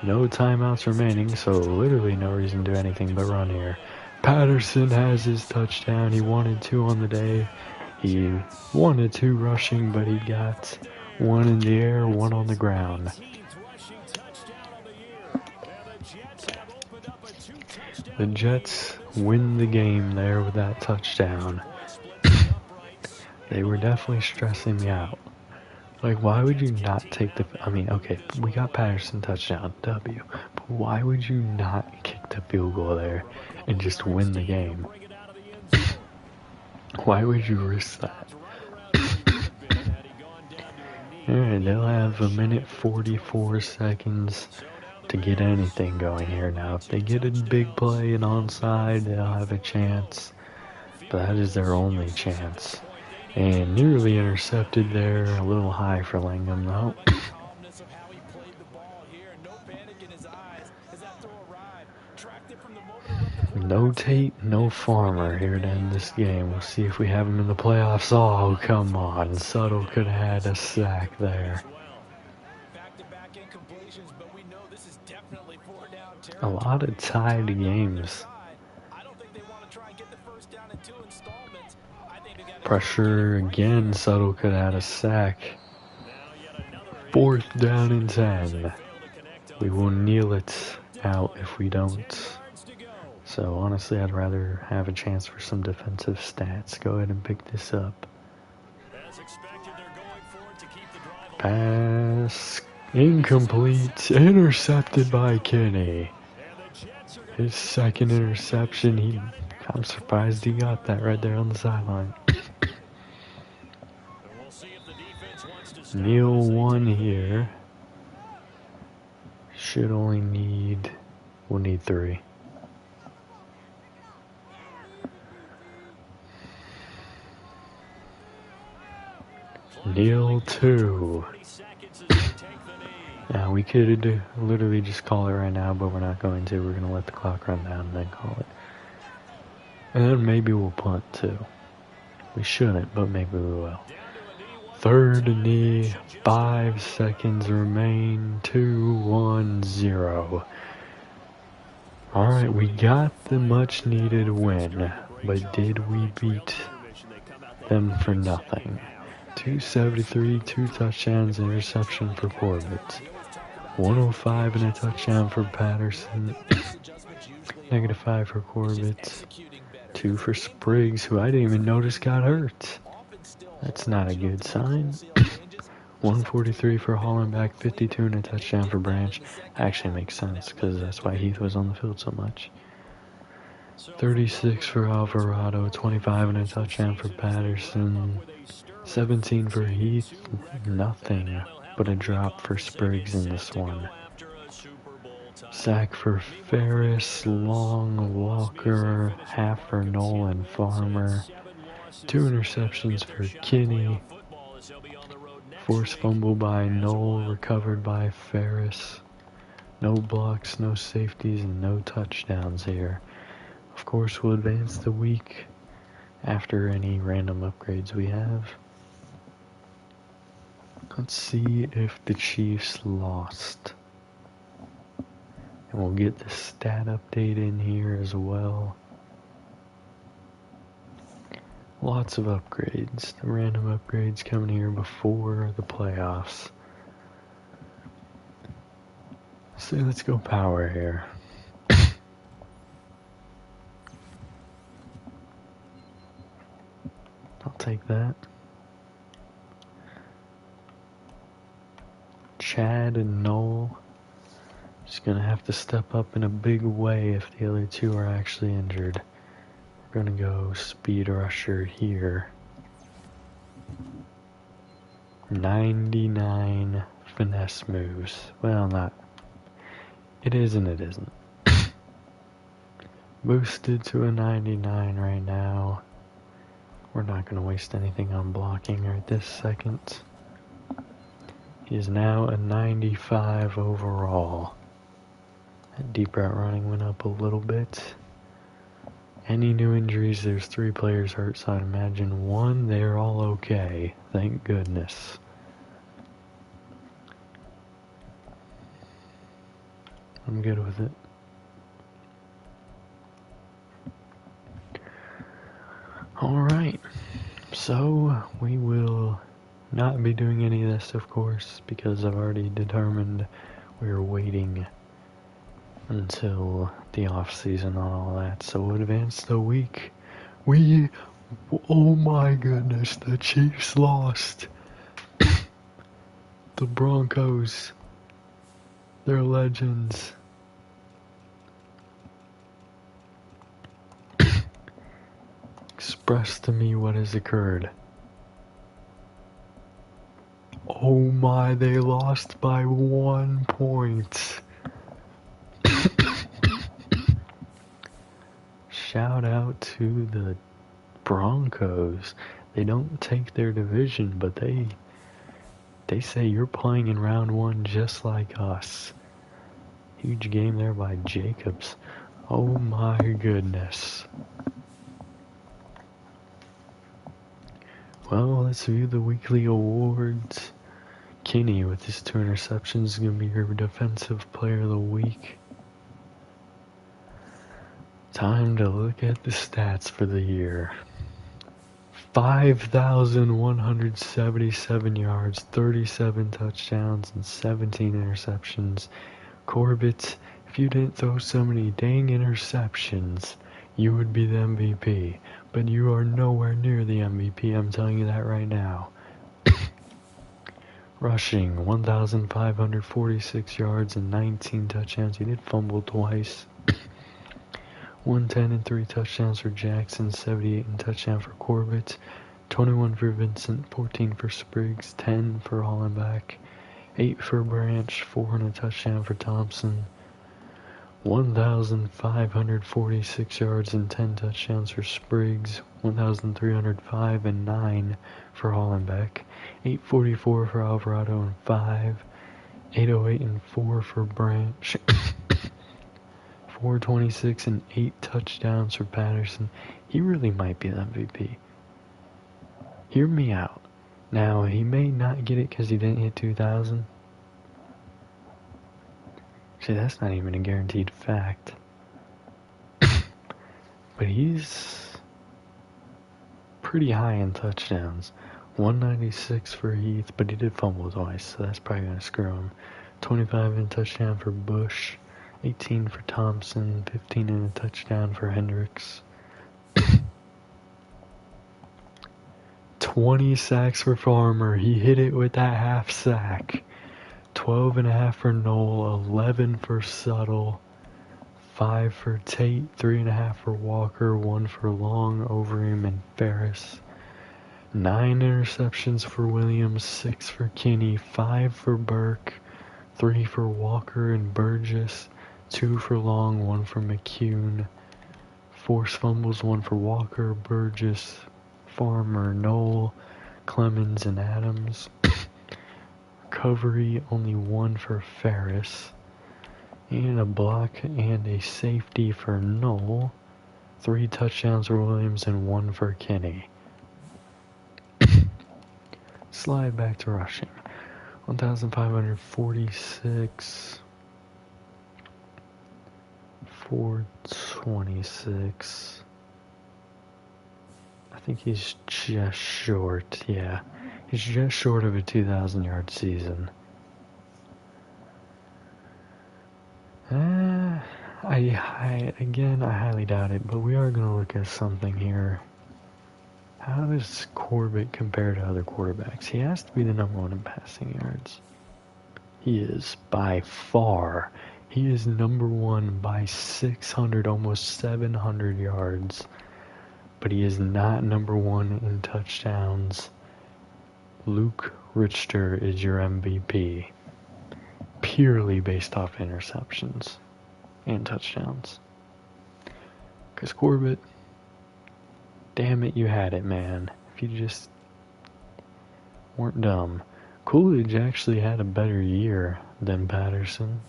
No timeouts remaining, so literally no reason to do anything but run here. Patterson has his touchdown. He wanted 2 on the day. He wanted 2 rushing, but he got 1 in the air, 1 on the ground. The Jets win the game there with that touchdown. They were definitely stressing me out. Like, why would you not take the... I mean, okay, we got Patterson touchdown, W. But why would you not kick the field goal there and just win the game? Why would you risk that? Alright, they'll have 1 minute 44 seconds to get anything going here now. If they get a big play and onside, they'll have a chance. But that is their only chance. And nearly intercepted there, a little high for Langham though. No Tate, no Farmer here to end this game. We'll see if we have him in the playoffs. Oh, come on. Suttle could have had a sack there. A lot of tied games. Pressure again. Suttle could add a sack. 4th down and 10. We will kneel it out if we don't. So honestly, I'd rather have a chance for some defensive stats. Go ahead and pick this up. Pass incomplete. Intercepted by Kenny. His 2nd interception. I'm surprised he got that right there on the sideline. Kneel 1 here. Should only need... We'll need 3. Kneel 2. Now we could literally just call it right now, but we're not going to. We're going to let the clock run down and then call it. And then maybe we'll punt too. We shouldn't, but maybe we will. 3rd knee, 5 seconds remain, 2-1-0. Alright, we got the much needed win, but did we beat them for nothing? 273, 2 touchdowns, interception for Corbett. 105 and a touchdown for Patterson. -5 for Corbett. 2 for Spriggs, who I didn't even notice got hurt. That's not a good sign. 143 for Hollenbeck, 52 and a touchdown for Branch. Actually makes sense, because that's why Heath was on the field so much. 36 for Alvarado, 25 and a touchdown for Patterson. 17 for Heath, nothing but a drop for Spriggs in this one. Sack for Ferris, Long, Walker, half for Nolan Farmer. 2 interceptions for Kinney. Forced fumble by Knoll, recovered by Ferris. No blocks, no safeties, and no touchdowns here. Of course, we'll advance the week after any random upgrades we have. Let's see if the Chiefs lost. And we'll get the stat update in here as well. Lots of upgrades. The random upgrades coming here before the playoffs. So let's go power here. I'll take that. Chad and Noel just gonna have to step up in a big way if the other 2 are actually injured. We're gonna go speed rusher here. 99 finesse moves. Well, not. It is and it isn't. Boosted to a 99 right now. We're not gonna waste anything on blocking right this second. He is now a 95 overall. That deep route running went up a little bit. Any new injuries? There's 3 players hurt, so I'd imagine 1. They're all okay. Thank goodness. I'm good with it. Alright. So, we will not be doing any of this, of course, because I've already determined we're waiting until the off season on all that. So we'll advance the week. Oh my goodness, the Chiefs lost. The Broncos, they're legends. Express to me what has occurred. Oh my, they lost by 1 point. Shout out to the Broncos. They don't take their division, but they say you're playing in round 1 just like us. Huge game there by Jacobs. Oh my goodness. Well, let's view the weekly awards. Kinney with his 2 interceptions is going to be your defensive player of the week. Time to look at the stats for the year. 5,177 yards, 37 touchdowns, and 17 interceptions. Corbett, if you didn't throw so many dang interceptions, you would be the MVP. But you are nowhere near the MVP, I'm telling you that right now. Rushing, 1,546 yards and 19 touchdowns. He did fumble twice. 110 and 3 touchdowns for Jackson, 78 and touchdown for Corbett, 21 for Vincent, 14 for Spriggs, 10 for Hollenbach, 8 for Branch, 4 and a touchdown for Thompson, 1,546 yards and 10 touchdowns for Spriggs, 1,305 and 9 for Hollenbach, 844 for Alvarado and 5, 808 and 4 for Branch, 426 and 8 touchdowns for Patterson. He really might be the MVP. Hear me out. Now, he may not get it because he didn't hit 2,000. See, that's not even a guaranteed fact. But he's pretty high in touchdowns. 196 for Heath, but he did fumble twice, so that's probably going to screw him. 25 in touchdown for Bush. 18 for Thompson, 15 in a touchdown for Hendricks. 20 sacks for Farmer. He hit it with that half sack. 12.5 for Knoll, 11 for Suttle, 5 for Tate, 3.5 for Walker, 1 for Long, Overeem, and Ferris. 9 interceptions for Williams, 6 for Kinney, 5 for Burke, 3 for Walker and Burgess, 2 for Long, 1 for McCune. Forced fumbles, 1 for Walker, Burgess, Farmer, Knoll, Clemens, and Adams. Recovery, only 1 for Ferris. And a block and a safety for Knoll. 3 touchdowns for Williams and 1 for Kinney. Slide back to rushing. 1,546. 426. I think he's just short, yeah. He's just short of a 2,000 yard season. I highly doubt it, but we are going to look at something here. How does Corbett compare to other quarterbacks? He has to be the number 1 in passing yards. He is by far. He is number 1 by 600, almost 700 yards. But he is not number 1 in touchdowns. Luke Richter is your MVP. Purely based off interceptions and touchdowns. Because Corbett, damn it, you had it, man. If you just weren't dumb. Coolidge actually had a better year than Patterson.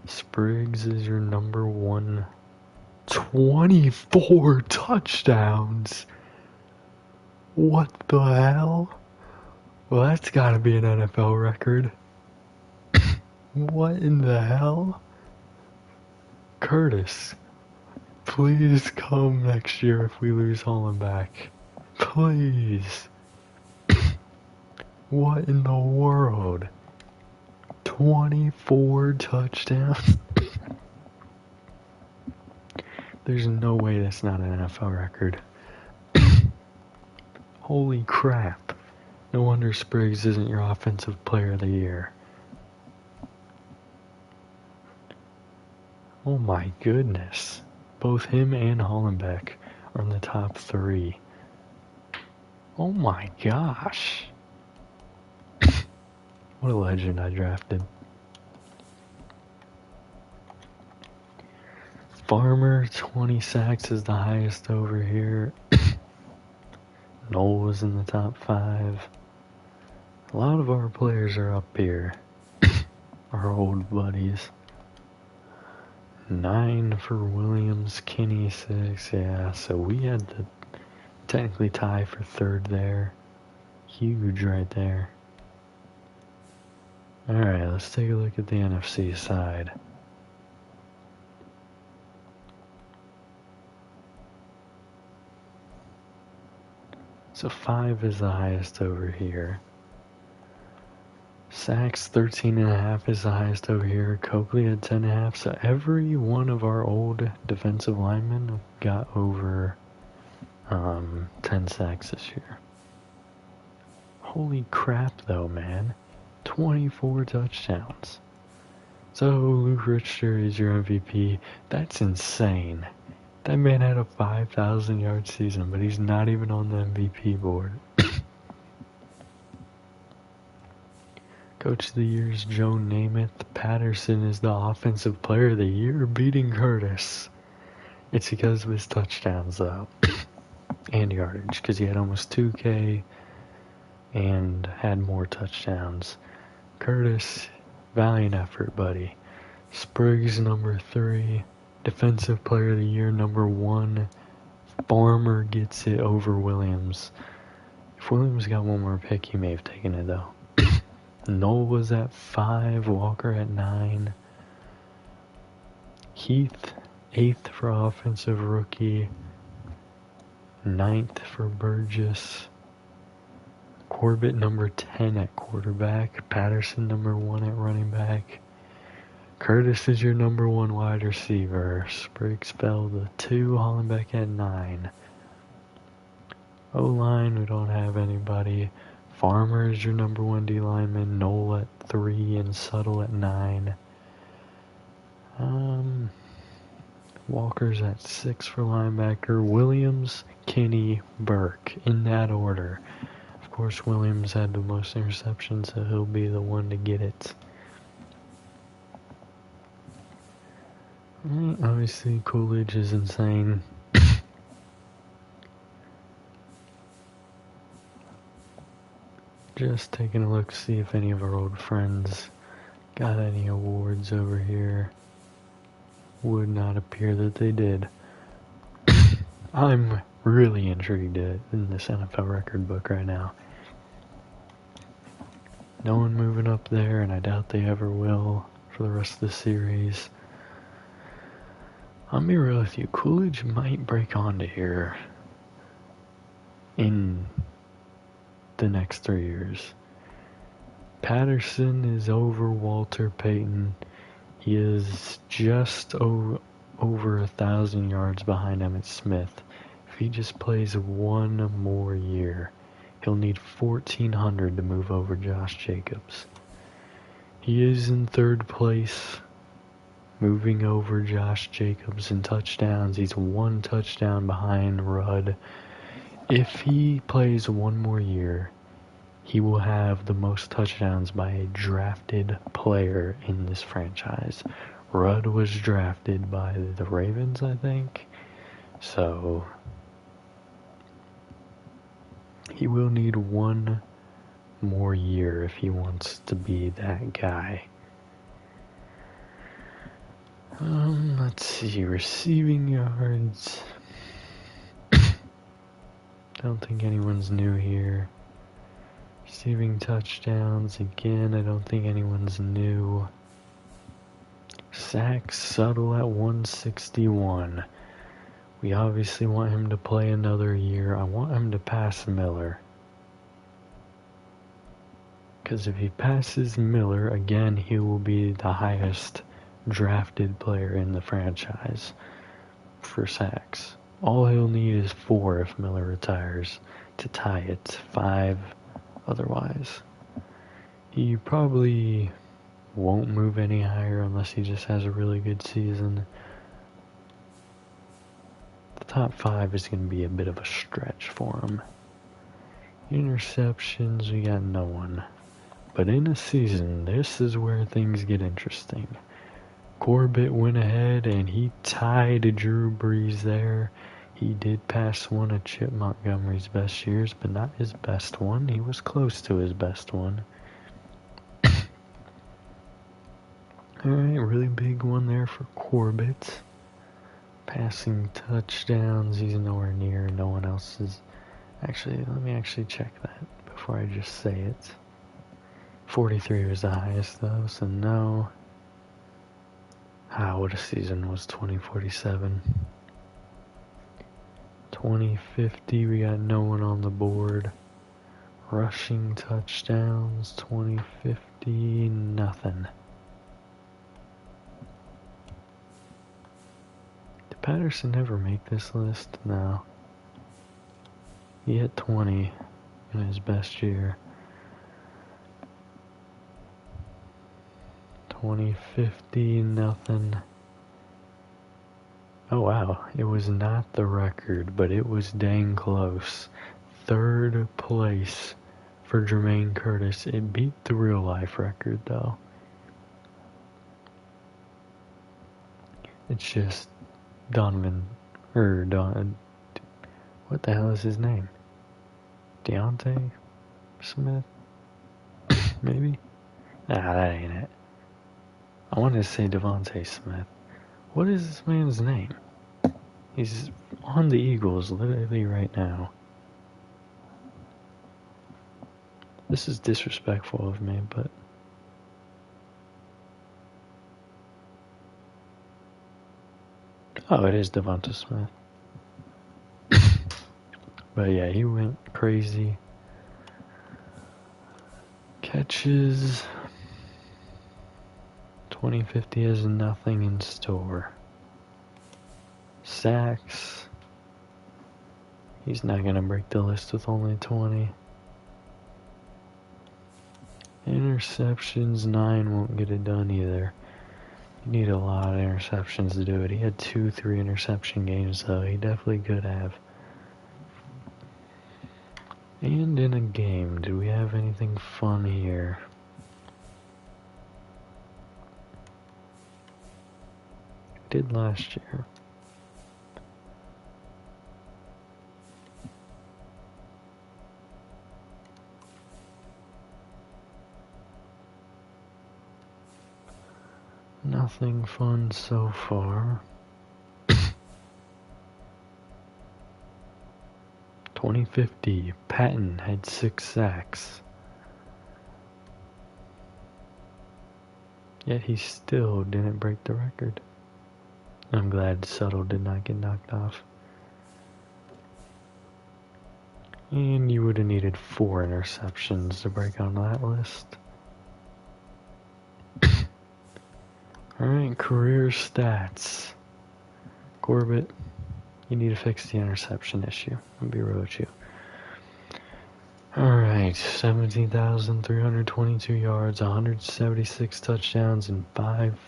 Spriggs is your number 1. 24 touchdowns. What the hell? Well, that's gotta be an NFL record. What in the hell? Curtis, please come next year if we lose Hollenbach. Please. What in the world? 24 touchdowns? There's no way that's not an NFL record. Holy crap. No wonder Spriggs isn't your offensive player of the year. Oh my goodness. Both him and Hollenbach are in the top 3. Oh my gosh. What a legend I drafted. Farmer, 20 sacks is the highest over here. Knoll was in the top 5. A lot of our players are up here. Our old buddies. 9 for Williams, Kinney 6, yeah, so we had to technically tie for 3rd there. Huge right there. Alright, let's take a look at the NFC side. So 5 is the highest over here. Sacks 13.5 is the highest over here. Coakley had 10.5. So every one of our old defensive linemen got over 10 sacks this year. Holy crap though, man. 24 touchdowns. So Luke Richter is your MVP. That's insane. That man had a 5,000 yard season, but he's not even on the MVP board. Coach of the Year is Joe Namath. Patterson is the Offensive Player of the Year, beating Curtis. It's because of his touchdowns, though, and yardage, because he had almost 2K and had more touchdowns. Curtis, valiant effort, buddy. Spriggs, number 3. Defensive Player of the Year, number 1. Farmer gets it over Williams. If Williams got one more pick, he may have taken it, though. Noel was at 5, Walker at 9. Heath, 8th for Offensive Rookie. 9th for Burgess. Corbett, number 10 at quarterback. Patterson, number 1 at running back. Curtis is your number 1 wide receiver. Spriggs fell to 2, Hollenbeck at 9. O-line, we don't have anybody. Farmer is your number 1 D lineman. Noel at 3 and Suttle at 9. Walker's at 6 for linebacker. Williams, Kinney, Burke, in that order. Of course, Williams had the most interceptions, so he'll be the one to get it. Obviously, Coolidge is insane. Just taking a look to see if any of our old friends got any awards over here. Would not appear that they did. I'm really intrigued in this NFL record book right now. No one moving up there, and I doubt they ever will for the rest of the series. I'll be real with you, Coolidge might break onto here in the next 3 years. Patterson is over Walter Payton. He is just over 1,000 yards behind Emmitt Smith. If he just plays one more year, he'll need 1,400 to move over Josh Jacobs. He is in 3rd place, moving over Josh Jacobs in touchdowns. He's 1 touchdown behind Rudd. If he plays one more year, he will have the most touchdowns by a drafted player in this franchise. Rudd was drafted by the Ravens, I think. So he will need 1 more year if he wants to be that guy. Let's see, receiving yards. Don't think anyone's new here. Receiving touchdowns, again, I don't think anyone's new. Sacks, Suttle at 161. We obviously want him to play another year. I want him to pass Miller. Because if he passes Miller, again, he will be the highest drafted player in the franchise for sacks. All he'll need is 4 if Miller retires to tie it. 5 otherwise. He probably won't move any higher unless he just has a really good season. The top 5 is going to be a bit of a stretch for him. Interceptions, we got no one. But in a season, this is where things get interesting. Corbett went ahead and he tied Drew Brees there. He did pass one of Chip Montgomery's best years, but not his best one. He was close to his best one. Alright, really big one there for Corbett. Passing touchdowns, he's nowhere near. No one else is. Actually, let me actually check that before I just say it. 43 was the highest though, so no. What a season was 2047. 2050, we got no one on the board. Rushing touchdowns, 2050, nothing. Did Patterson ever make this list? No. He hit 20 in his best year. 2050, nothing. Oh wow, it was not the record, but it was dang close. Third place for Jermaine Curtis. It beat the real life record though. It's just Donovan, what the hell is his name? Deontay Smith? Maybe? Nah, that ain't it. I wanted to say Devontae Smith. What is this man's name? He's on the Eagles literally right now. This is disrespectful of me, but... Oh, it is Devonta Smith. But yeah, he went crazy. Catches... 2050 has nothing in store. Sacks. He's not going to break the list with only 20. Interceptions, 9 won't get it done either. You need a lot of interceptions to do it. He had 2-3 interception games though. He definitely could have. And in a game, do we have anything fun here? Did last year. Nothing fun so far. 2050, Patton had 6 sacks. Yet he still didn't break the record. I'm glad Subtle did not get knocked off. And you would have needed 4 interceptions to break on that list. Alright, career stats. Corbett, you need to fix the interception issue. I'll be real with you. Alright, 17,322 yards, 176 touchdowns, and 5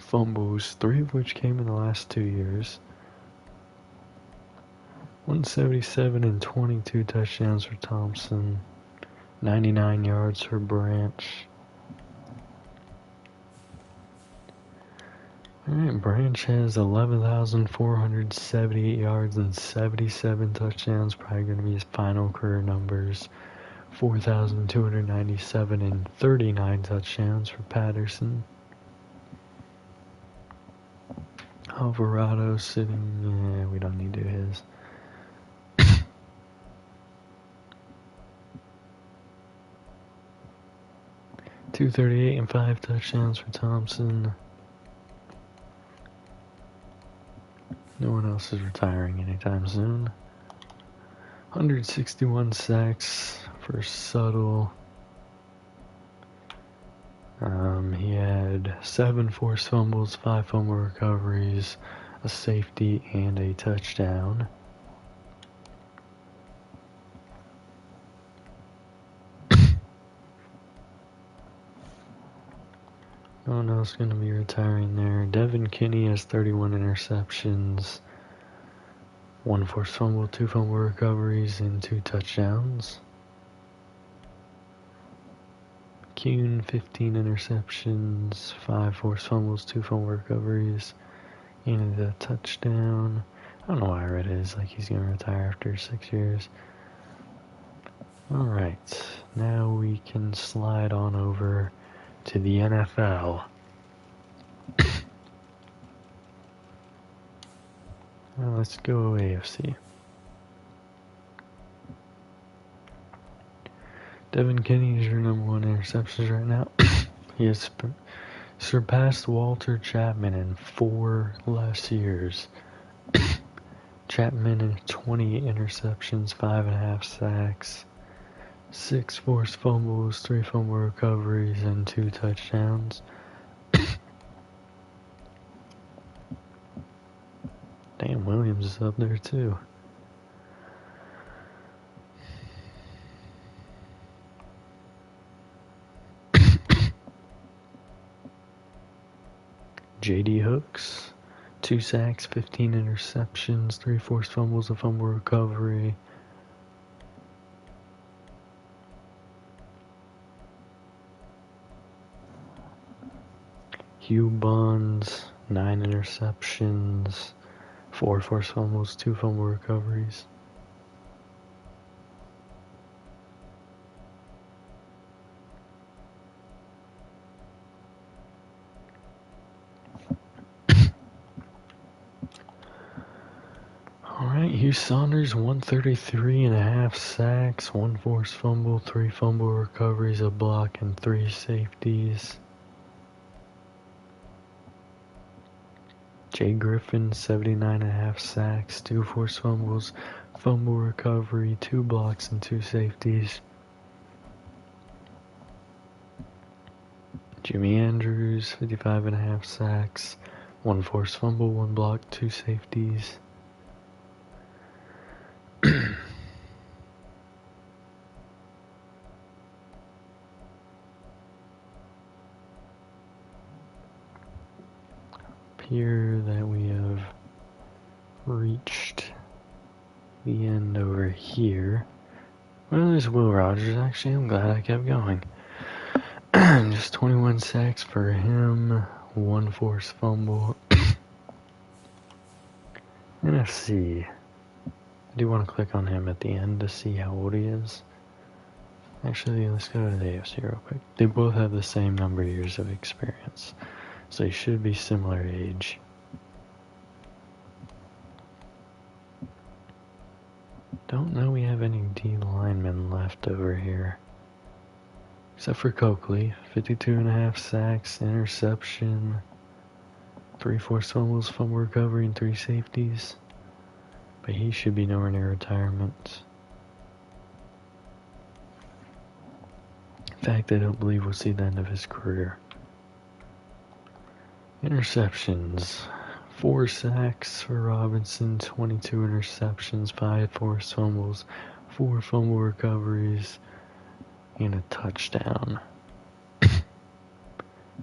fumbles, 3 of which came in the last 2 years. 177 and 22 touchdowns for Thompson, 99 yards for Branch. Alright, Branch has 11,478 yards and 77 touchdowns, probably going to be his final career numbers. 4,297 and 39 touchdowns for Patterson. Alvarado sitting, we don't need to do his. 238 and 5 touchdowns for Thompson. No one else is retiring anytime soon. 161 sacks for Subtle. He had 7 forced fumbles, 5 fumble recoveries, a safety, and a touchdown. No one else going to be retiring there. Devin Kinney has 31 interceptions, 1 forced fumble, 2 fumble recoveries, and 2 touchdowns. Kuhn, 15 interceptions, 5 forced fumbles, 2 fumble recoveries, and a touchdown. I don't know why I read it as like he's going to retire after 6 years. Alright, now we can slide on over to the NFL. Now let's go AFC. Devin Kinney is your number 1 interceptions right now. He has surpassed Walter Chapman in 4 less years. Chapman and 20 interceptions, 5.5 sacks, 6 forced fumbles, 3 fumble recoveries, and 2 touchdowns. Damn, Williams is up there too. J.D. Hooks, 2 sacks, 15 interceptions, 3 forced fumbles, a fumble recovery. Hugh Bonds, 9 interceptions, 4 forced fumbles, 2 fumble recoveries. Alright, Hugh Saunders, 133.5 sacks, 1 forced fumble, 3 fumble recoveries, a block, and 3 safeties. Jay Griffin, 79.5 sacks, 2 forced fumbles, fumble recovery, 2 blocks, and 2 safeties. Jimmy Andrews, 55.5 sacks, 1 forced fumble, 1 block, 2 safeties. Appear that we have reached the end over here. Well, there's Will Rogers, actually. I'm glad I kept going. Just 21 sacks for him, 1 forced fumble. NFC. I do want to click on him at the end to see how old he is. Actually, let's go to the AFC real quick. They both have the same number of years of experience, so they should be similar age. Don't know we have any D linemen left over here. Except for Coakley, 52.5 sacks, interception, 3 forced fumbles, fumble recovery, and 3 safeties. But he should be nowhere near retirement. In fact, I don't believe we'll see the end of his career. Interceptions. 4 sacks for Robinson, 22 interceptions, 5 forced fumbles, 4 fumble recoveries, and a touchdown.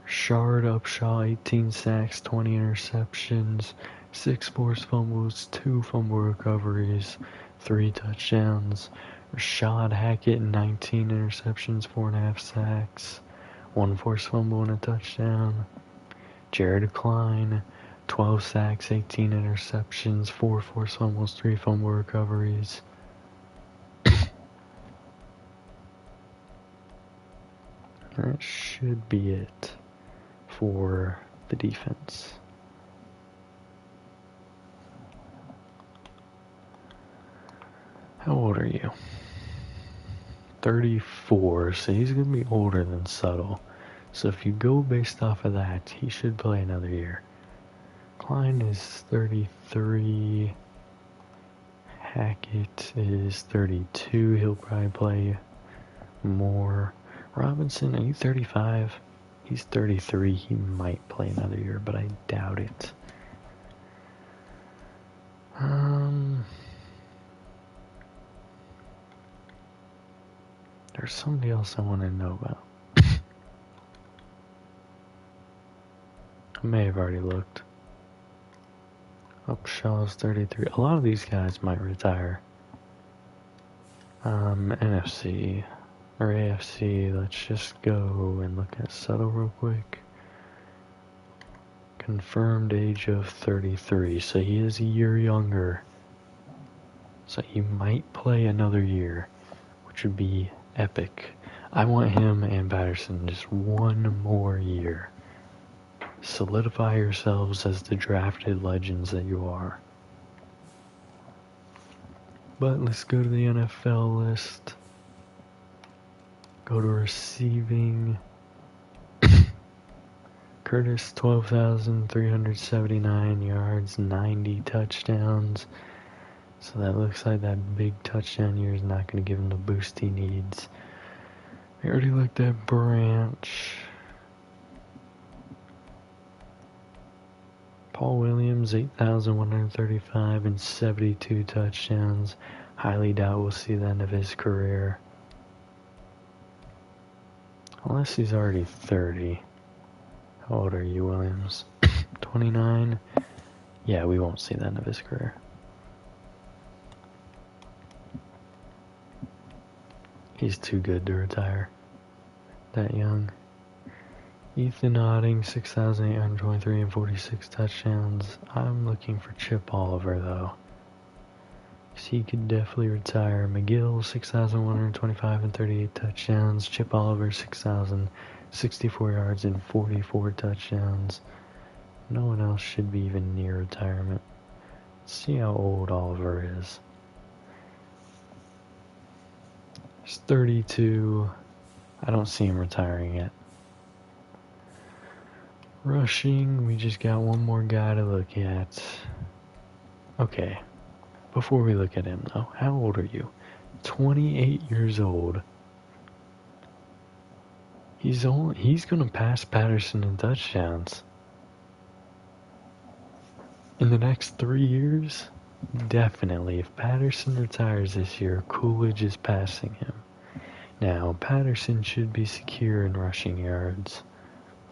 Shard Upshaw, 18 sacks, 20 interceptions, 6 forced fumbles, 2 fumble recoveries, 3 touchdowns. Rashad Hackett, 19 interceptions, 4.5 sacks, 1 forced fumble and a touchdown. Jared Klein, 12 sacks, 18 interceptions, 4 forced fumbles, 3 fumble recoveries. That should be it for the defense. How old are you? 34, so he's going to be older than Suttle. So if you go based off of that, he should play another year. Klein is 33. Hackett is 32. He'll probably play more. Robinson, are you 35? He's 33. He might play another year, but I doubt it. There's somebody else I want to know about. I may have already looked. Upshaw's 33. A lot of these guys might retire. NFC or AFC. Let's just go and look at Suttle real quick. Confirmed age of 33. So he is a year younger. So he might play another year, which would be epic. I want him and Patterson just one more year. Solidify yourselves as the drafted legends that you are. But let's go to the NFL list. Go to receiving. Curtis, 12,379 yards, 90 touchdowns. So that looks like that big touchdown year is not going to give him the boost he needs. I already looked at Branch. Paul Williams, 8,135 and 72 touchdowns. Highly doubt we'll see the end of his career. Unless he's already 30. How old are you, Williams? 29? Yeah, we won't see the end of his career. He's too good to retire that young. Ethan Otting, 6,823 and 46 touchdowns. I'm looking for Chip Oliver, though. He could definitely retire. McGill, 6,125 and 38 touchdowns. Chip Oliver, 6,064 yards and 44 touchdowns. No one else should be even near retirement. Let's see how old Oliver is. He's 32. I don't see him retiring yet. Rushing, we just got one more guy to look at. Okay, before we look at him though, how old are you? 28 years old. He's gonna pass Patterson in touchdowns. In the next 3 years? Definitely. If Patterson retires this year, Coolidge is passing him. Now, Patterson should be secure in rushing yards.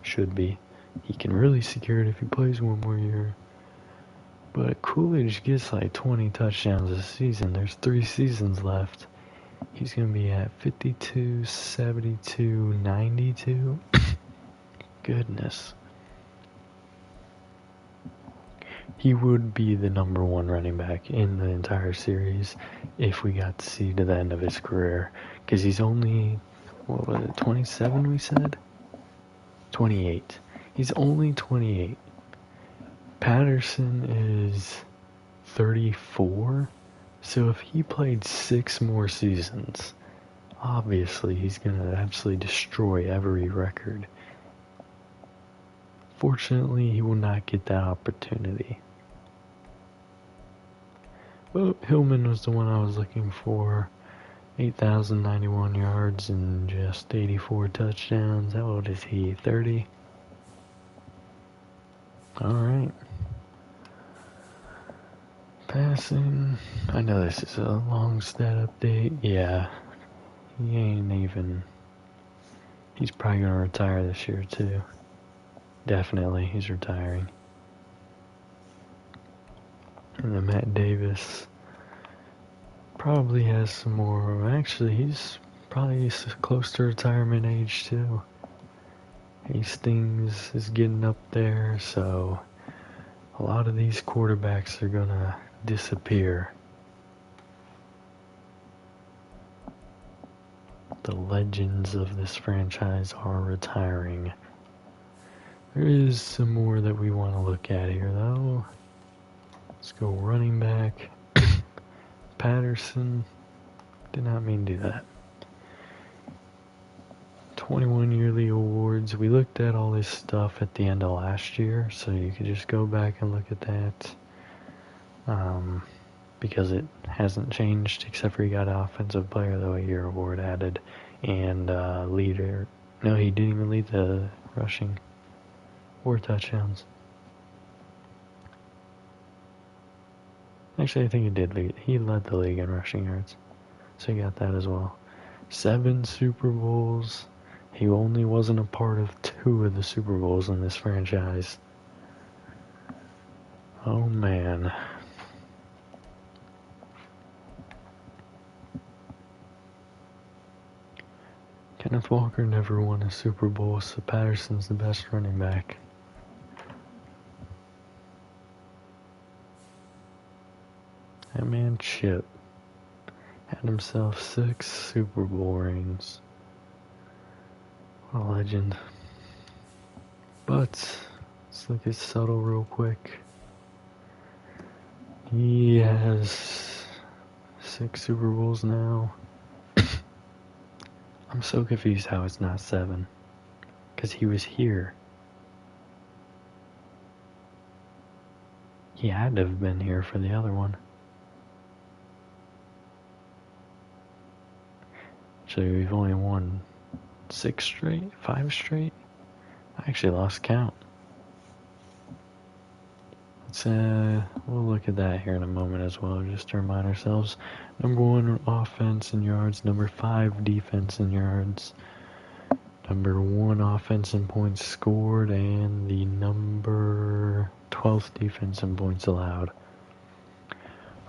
Should be. He can really secure it if he plays one more year. But Coolidge gets like 20 touchdowns a season. There's 3 seasons left. He's going to be at 52, 72, 92. Goodness. He would be the number 1 running back in the entire series if we got to see to the end of his career. Because he's only, 27 we said? 28. He's only 28. Patterson is 34. So if he played 6 more seasons, obviously he's going to absolutely destroy every record. Fortunately, he will not get that opportunity. Well, Hillman was the one I was looking for. 8,091 yards and just 84 touchdowns. How old is he? 30? Alright. Passing. I know this is a long stat update. Yeah. He ain't even... He's probably going to retire this year too. Definitely, he's retiring. And then Matt Davis probably has some more. Actually, he's probably close to retirement age too. Hastings is getting up there, so a lot of these quarterbacks are gonna disappear. The legends of this franchise are retiring. There is some more that we want to look at here, though. Let's go running back. Patterson. Did not mean to do that. 21 yearly awards. We looked at all this stuff at the end of last year, so you could just go back and look at that. Because it hasn't changed, except for he got Offensive Player of the Year award added. And leader. No, he didn't even lead the rushing. 4 touchdowns. Actually, I think he did lead. He led the league in rushing yards. So he got that as well. 7 Super Bowls. He only wasn't a part of 2 of the Super Bowls in this franchise. Oh, man. Kenneth Walker never won a Super Bowl, so Patterson's the best running back. That man Chip had himself 6 Super Bowl rings. What a legend. But let's look at Subtle real quick. He has 6 Super Bowls now. I'm so confused how it's not 7. Because he was here. He had to have been here for the other one. Actually, we've only won 6 straight? 5 straight? I actually lost count. Let's, we'll look at that here in a moment as well, just to remind ourselves. Number 1 offense in yards, number 5 defense in yards, number 1 offense in points scored, and the number 12th defense in points allowed.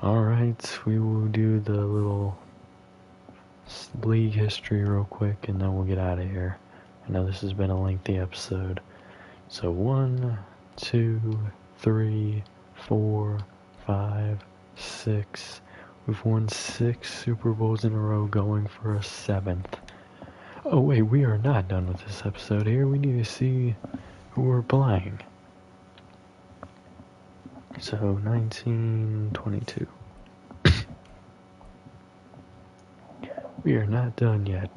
Alright, we will do the little league history real quick, and then we'll get out of here. I know this has been a lengthy episode. So 1, 2, 3, 4, 5, 6. We've won 6 Super Bowls in a row, going for a 7th. Oh wait, we are not done with this episode here. We need to see who we're playing. So 1922. We are not done yet.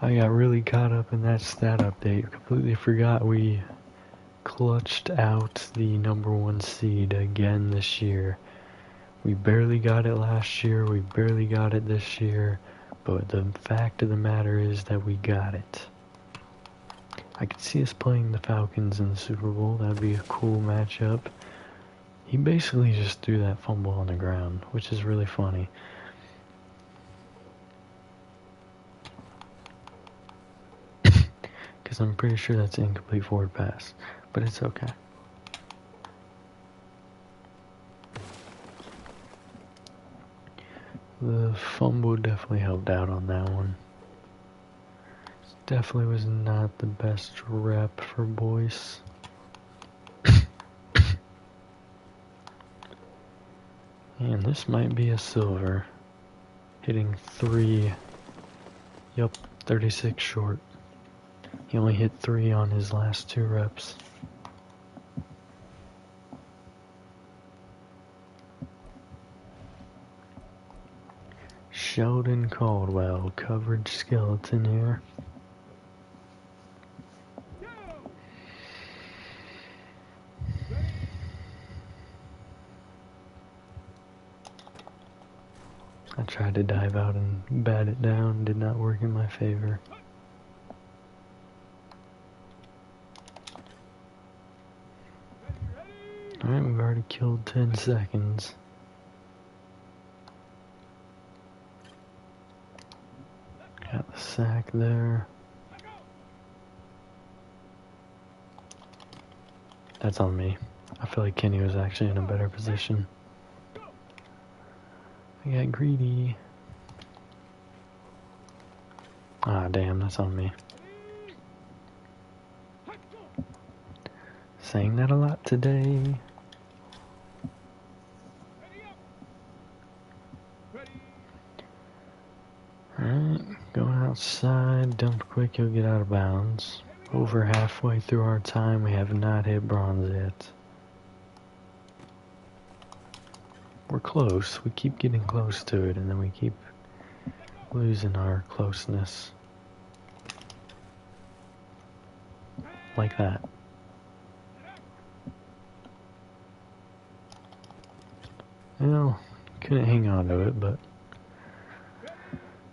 I got really caught up in that stat update. Completely forgot we clutched out the number 1 seed again this year. We barely got it last year, we barely got it this year, but the fact of the matter is that we got it. I could see us playing the Falcons in the Super Bowl. That'd be a cool matchup. He basically just threw that fumble on the ground, which is really funny. Because I'm pretty sure that's an incomplete forward pass, but it's okay. The fumble definitely helped out on that one. Definitely was not the best rep for Boyce. And this might be a silver. Hitting 3. Yup, 36 short. He only hit 3 on his last 2 reps. Sheldon Caldwell, coverage skeleton here. I tried to dive out and bat it down, did not work in my favor. Alright, we've already killed 10 seconds. Got the sack there. That's on me. I feel like Kenny was actually in a better position. I got greedy. Ah, damn, that's on me. Saying that a lot today. Alright, going outside, dump quick, you'll get out of bounds. Over halfway through our time, we have not hit bronze yet. We're close, we keep getting close to it, and then we keep losing our closeness. Like that. Well, couldn't hang on to it, but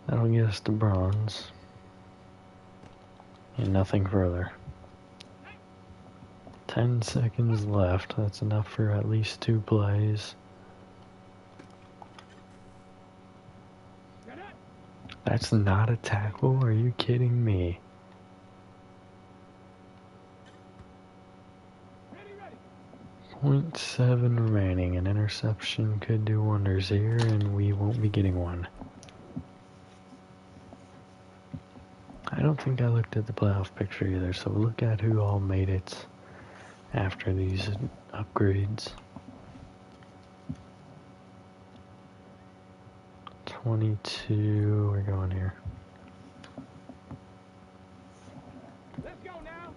that'll get us to bronze. And nothing further. 10 seconds left, that's enough for at least 2 plays. That's not a tackle? Are you kidding me? .7 remaining. An interception could do wonders here, and we won't be getting one. I don't think I looked at the playoff picture either, so we'll look at who all made it after these upgrades. 22, we're going here. Let's go now.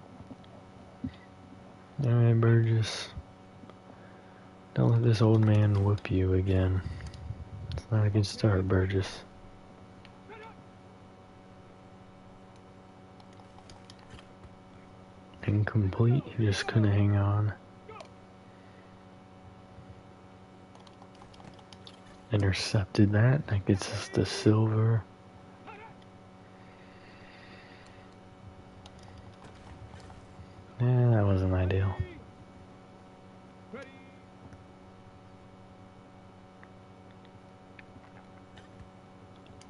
Alright, Burgess. Don't let this old man whoop you again. It's not a good start, Burgess. Incomplete, he just couldn't hang on. Intercepted that, that gets us the silver. Yeah, that wasn't ideal.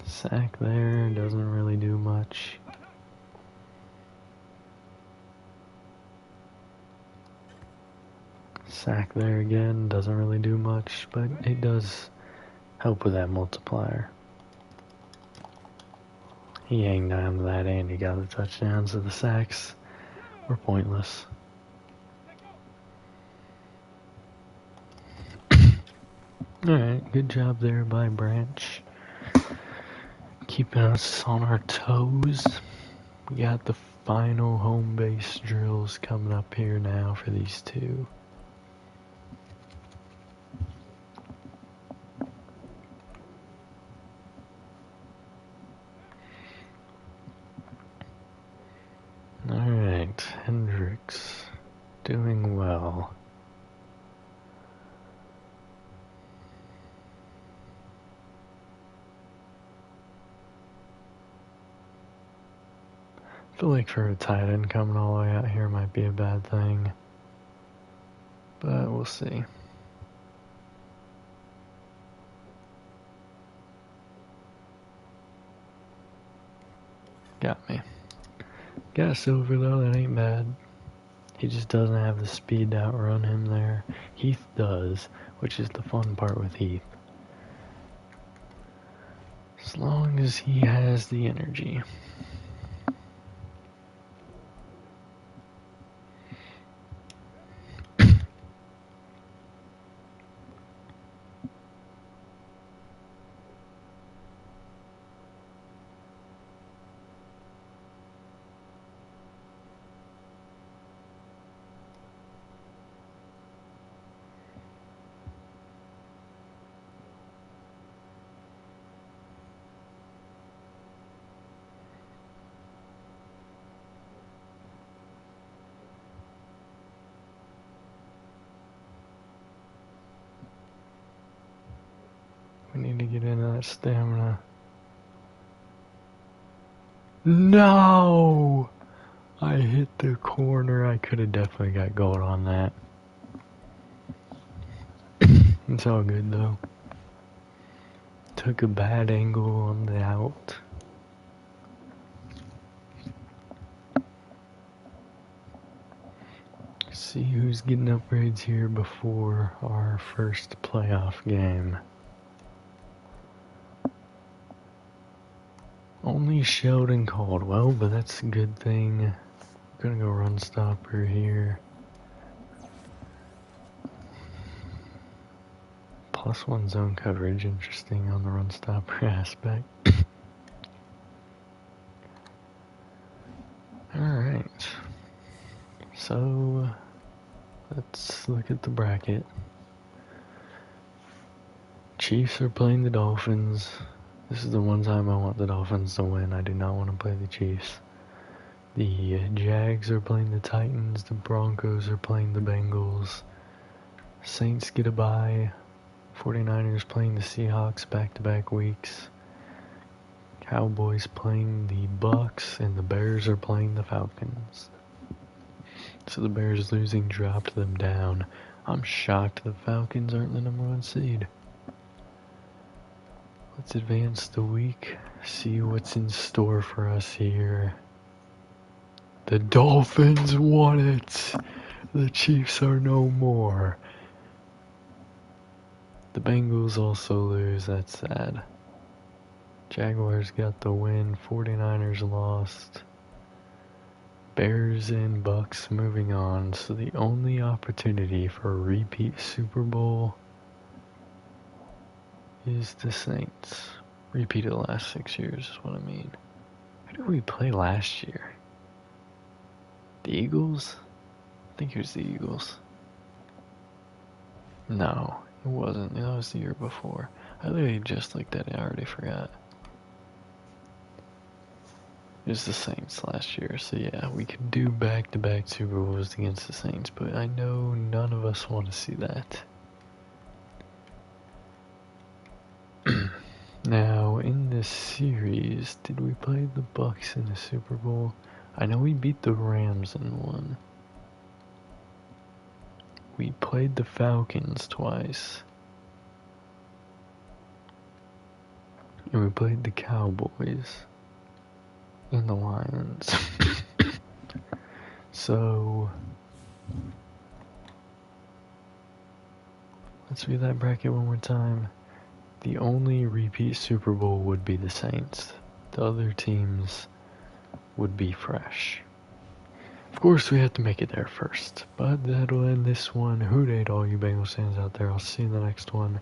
Sack there, doesn't really do much. Sack there again, doesn't really do much, but it does help with that multiplier. He hanged on to that and he got the touchdown, so the sacks were pointless. Alright, good job there by Branch. Keeping us on our toes. We got the final home base drills coming up here now for these two. Alright, Hendricks doing well. I feel like for a tight end coming all the way out here might be a bad thing. But we'll see. Got me. Got Silver though, that ain't bad. He just doesn't have the speed to outrun him there. Heath does, which is the fun part with Heath. As long as he has the energy. We need to get into that stamina. No! I hit the corner. I could have definitely got going on that. It's all good though. Took a bad angle on the out. See who's getting upgrades here before our first playoff game. Only Sheldon Caldwell, but that's a good thing. I'm gonna go run stopper here. +1 zone coverage, interesting on the run stopper aspect. Alright. So, let's look at the bracket. Chiefs are playing the Dolphins. This is the one time I want the Dolphins to win. I do not want to play the Chiefs. The Jags are playing the Titans. The Broncos are playing the Bengals. Saints get a bye. 49ers playing the Seahawks back-to-back weeks. Cowboys playing the Bucks. And the Bears are playing the Falcons. So the Bears losing dropped them down. I'm shocked the Falcons aren't the #1 seed. Let's advance the week, see what's in store for us here. The Dolphins won it! The Chiefs are no more. The Bengals also lose, that's sad. Jaguars got the win, 49ers lost. Bears and Bucks moving on, so the only opportunity for a repeat Super Bowl is the Saints. Repeated the last 6 years is what I mean. Who did we play last year? The Eagles? I think it was the Eagles. No, it wasn't. That was the year before. I literally just looked at it. I already forgot. It was the Saints last year. So yeah, we could do back-to-back Super Bowls against the Saints, but I know none of us want to see that. Now, in this series, did we play the Bucks in the Super Bowl? I know we beat the Rams in one. We played the Falcons twice. And we played the Cowboys. And the Lions. So, let's read that bracket one more time. The only repeat Super Bowl would be the Saints. The other teams would be fresh. Of course, we have to make it there first. But that'll end this one. Hoot all you Bengals fans out there. I'll see you in the next one.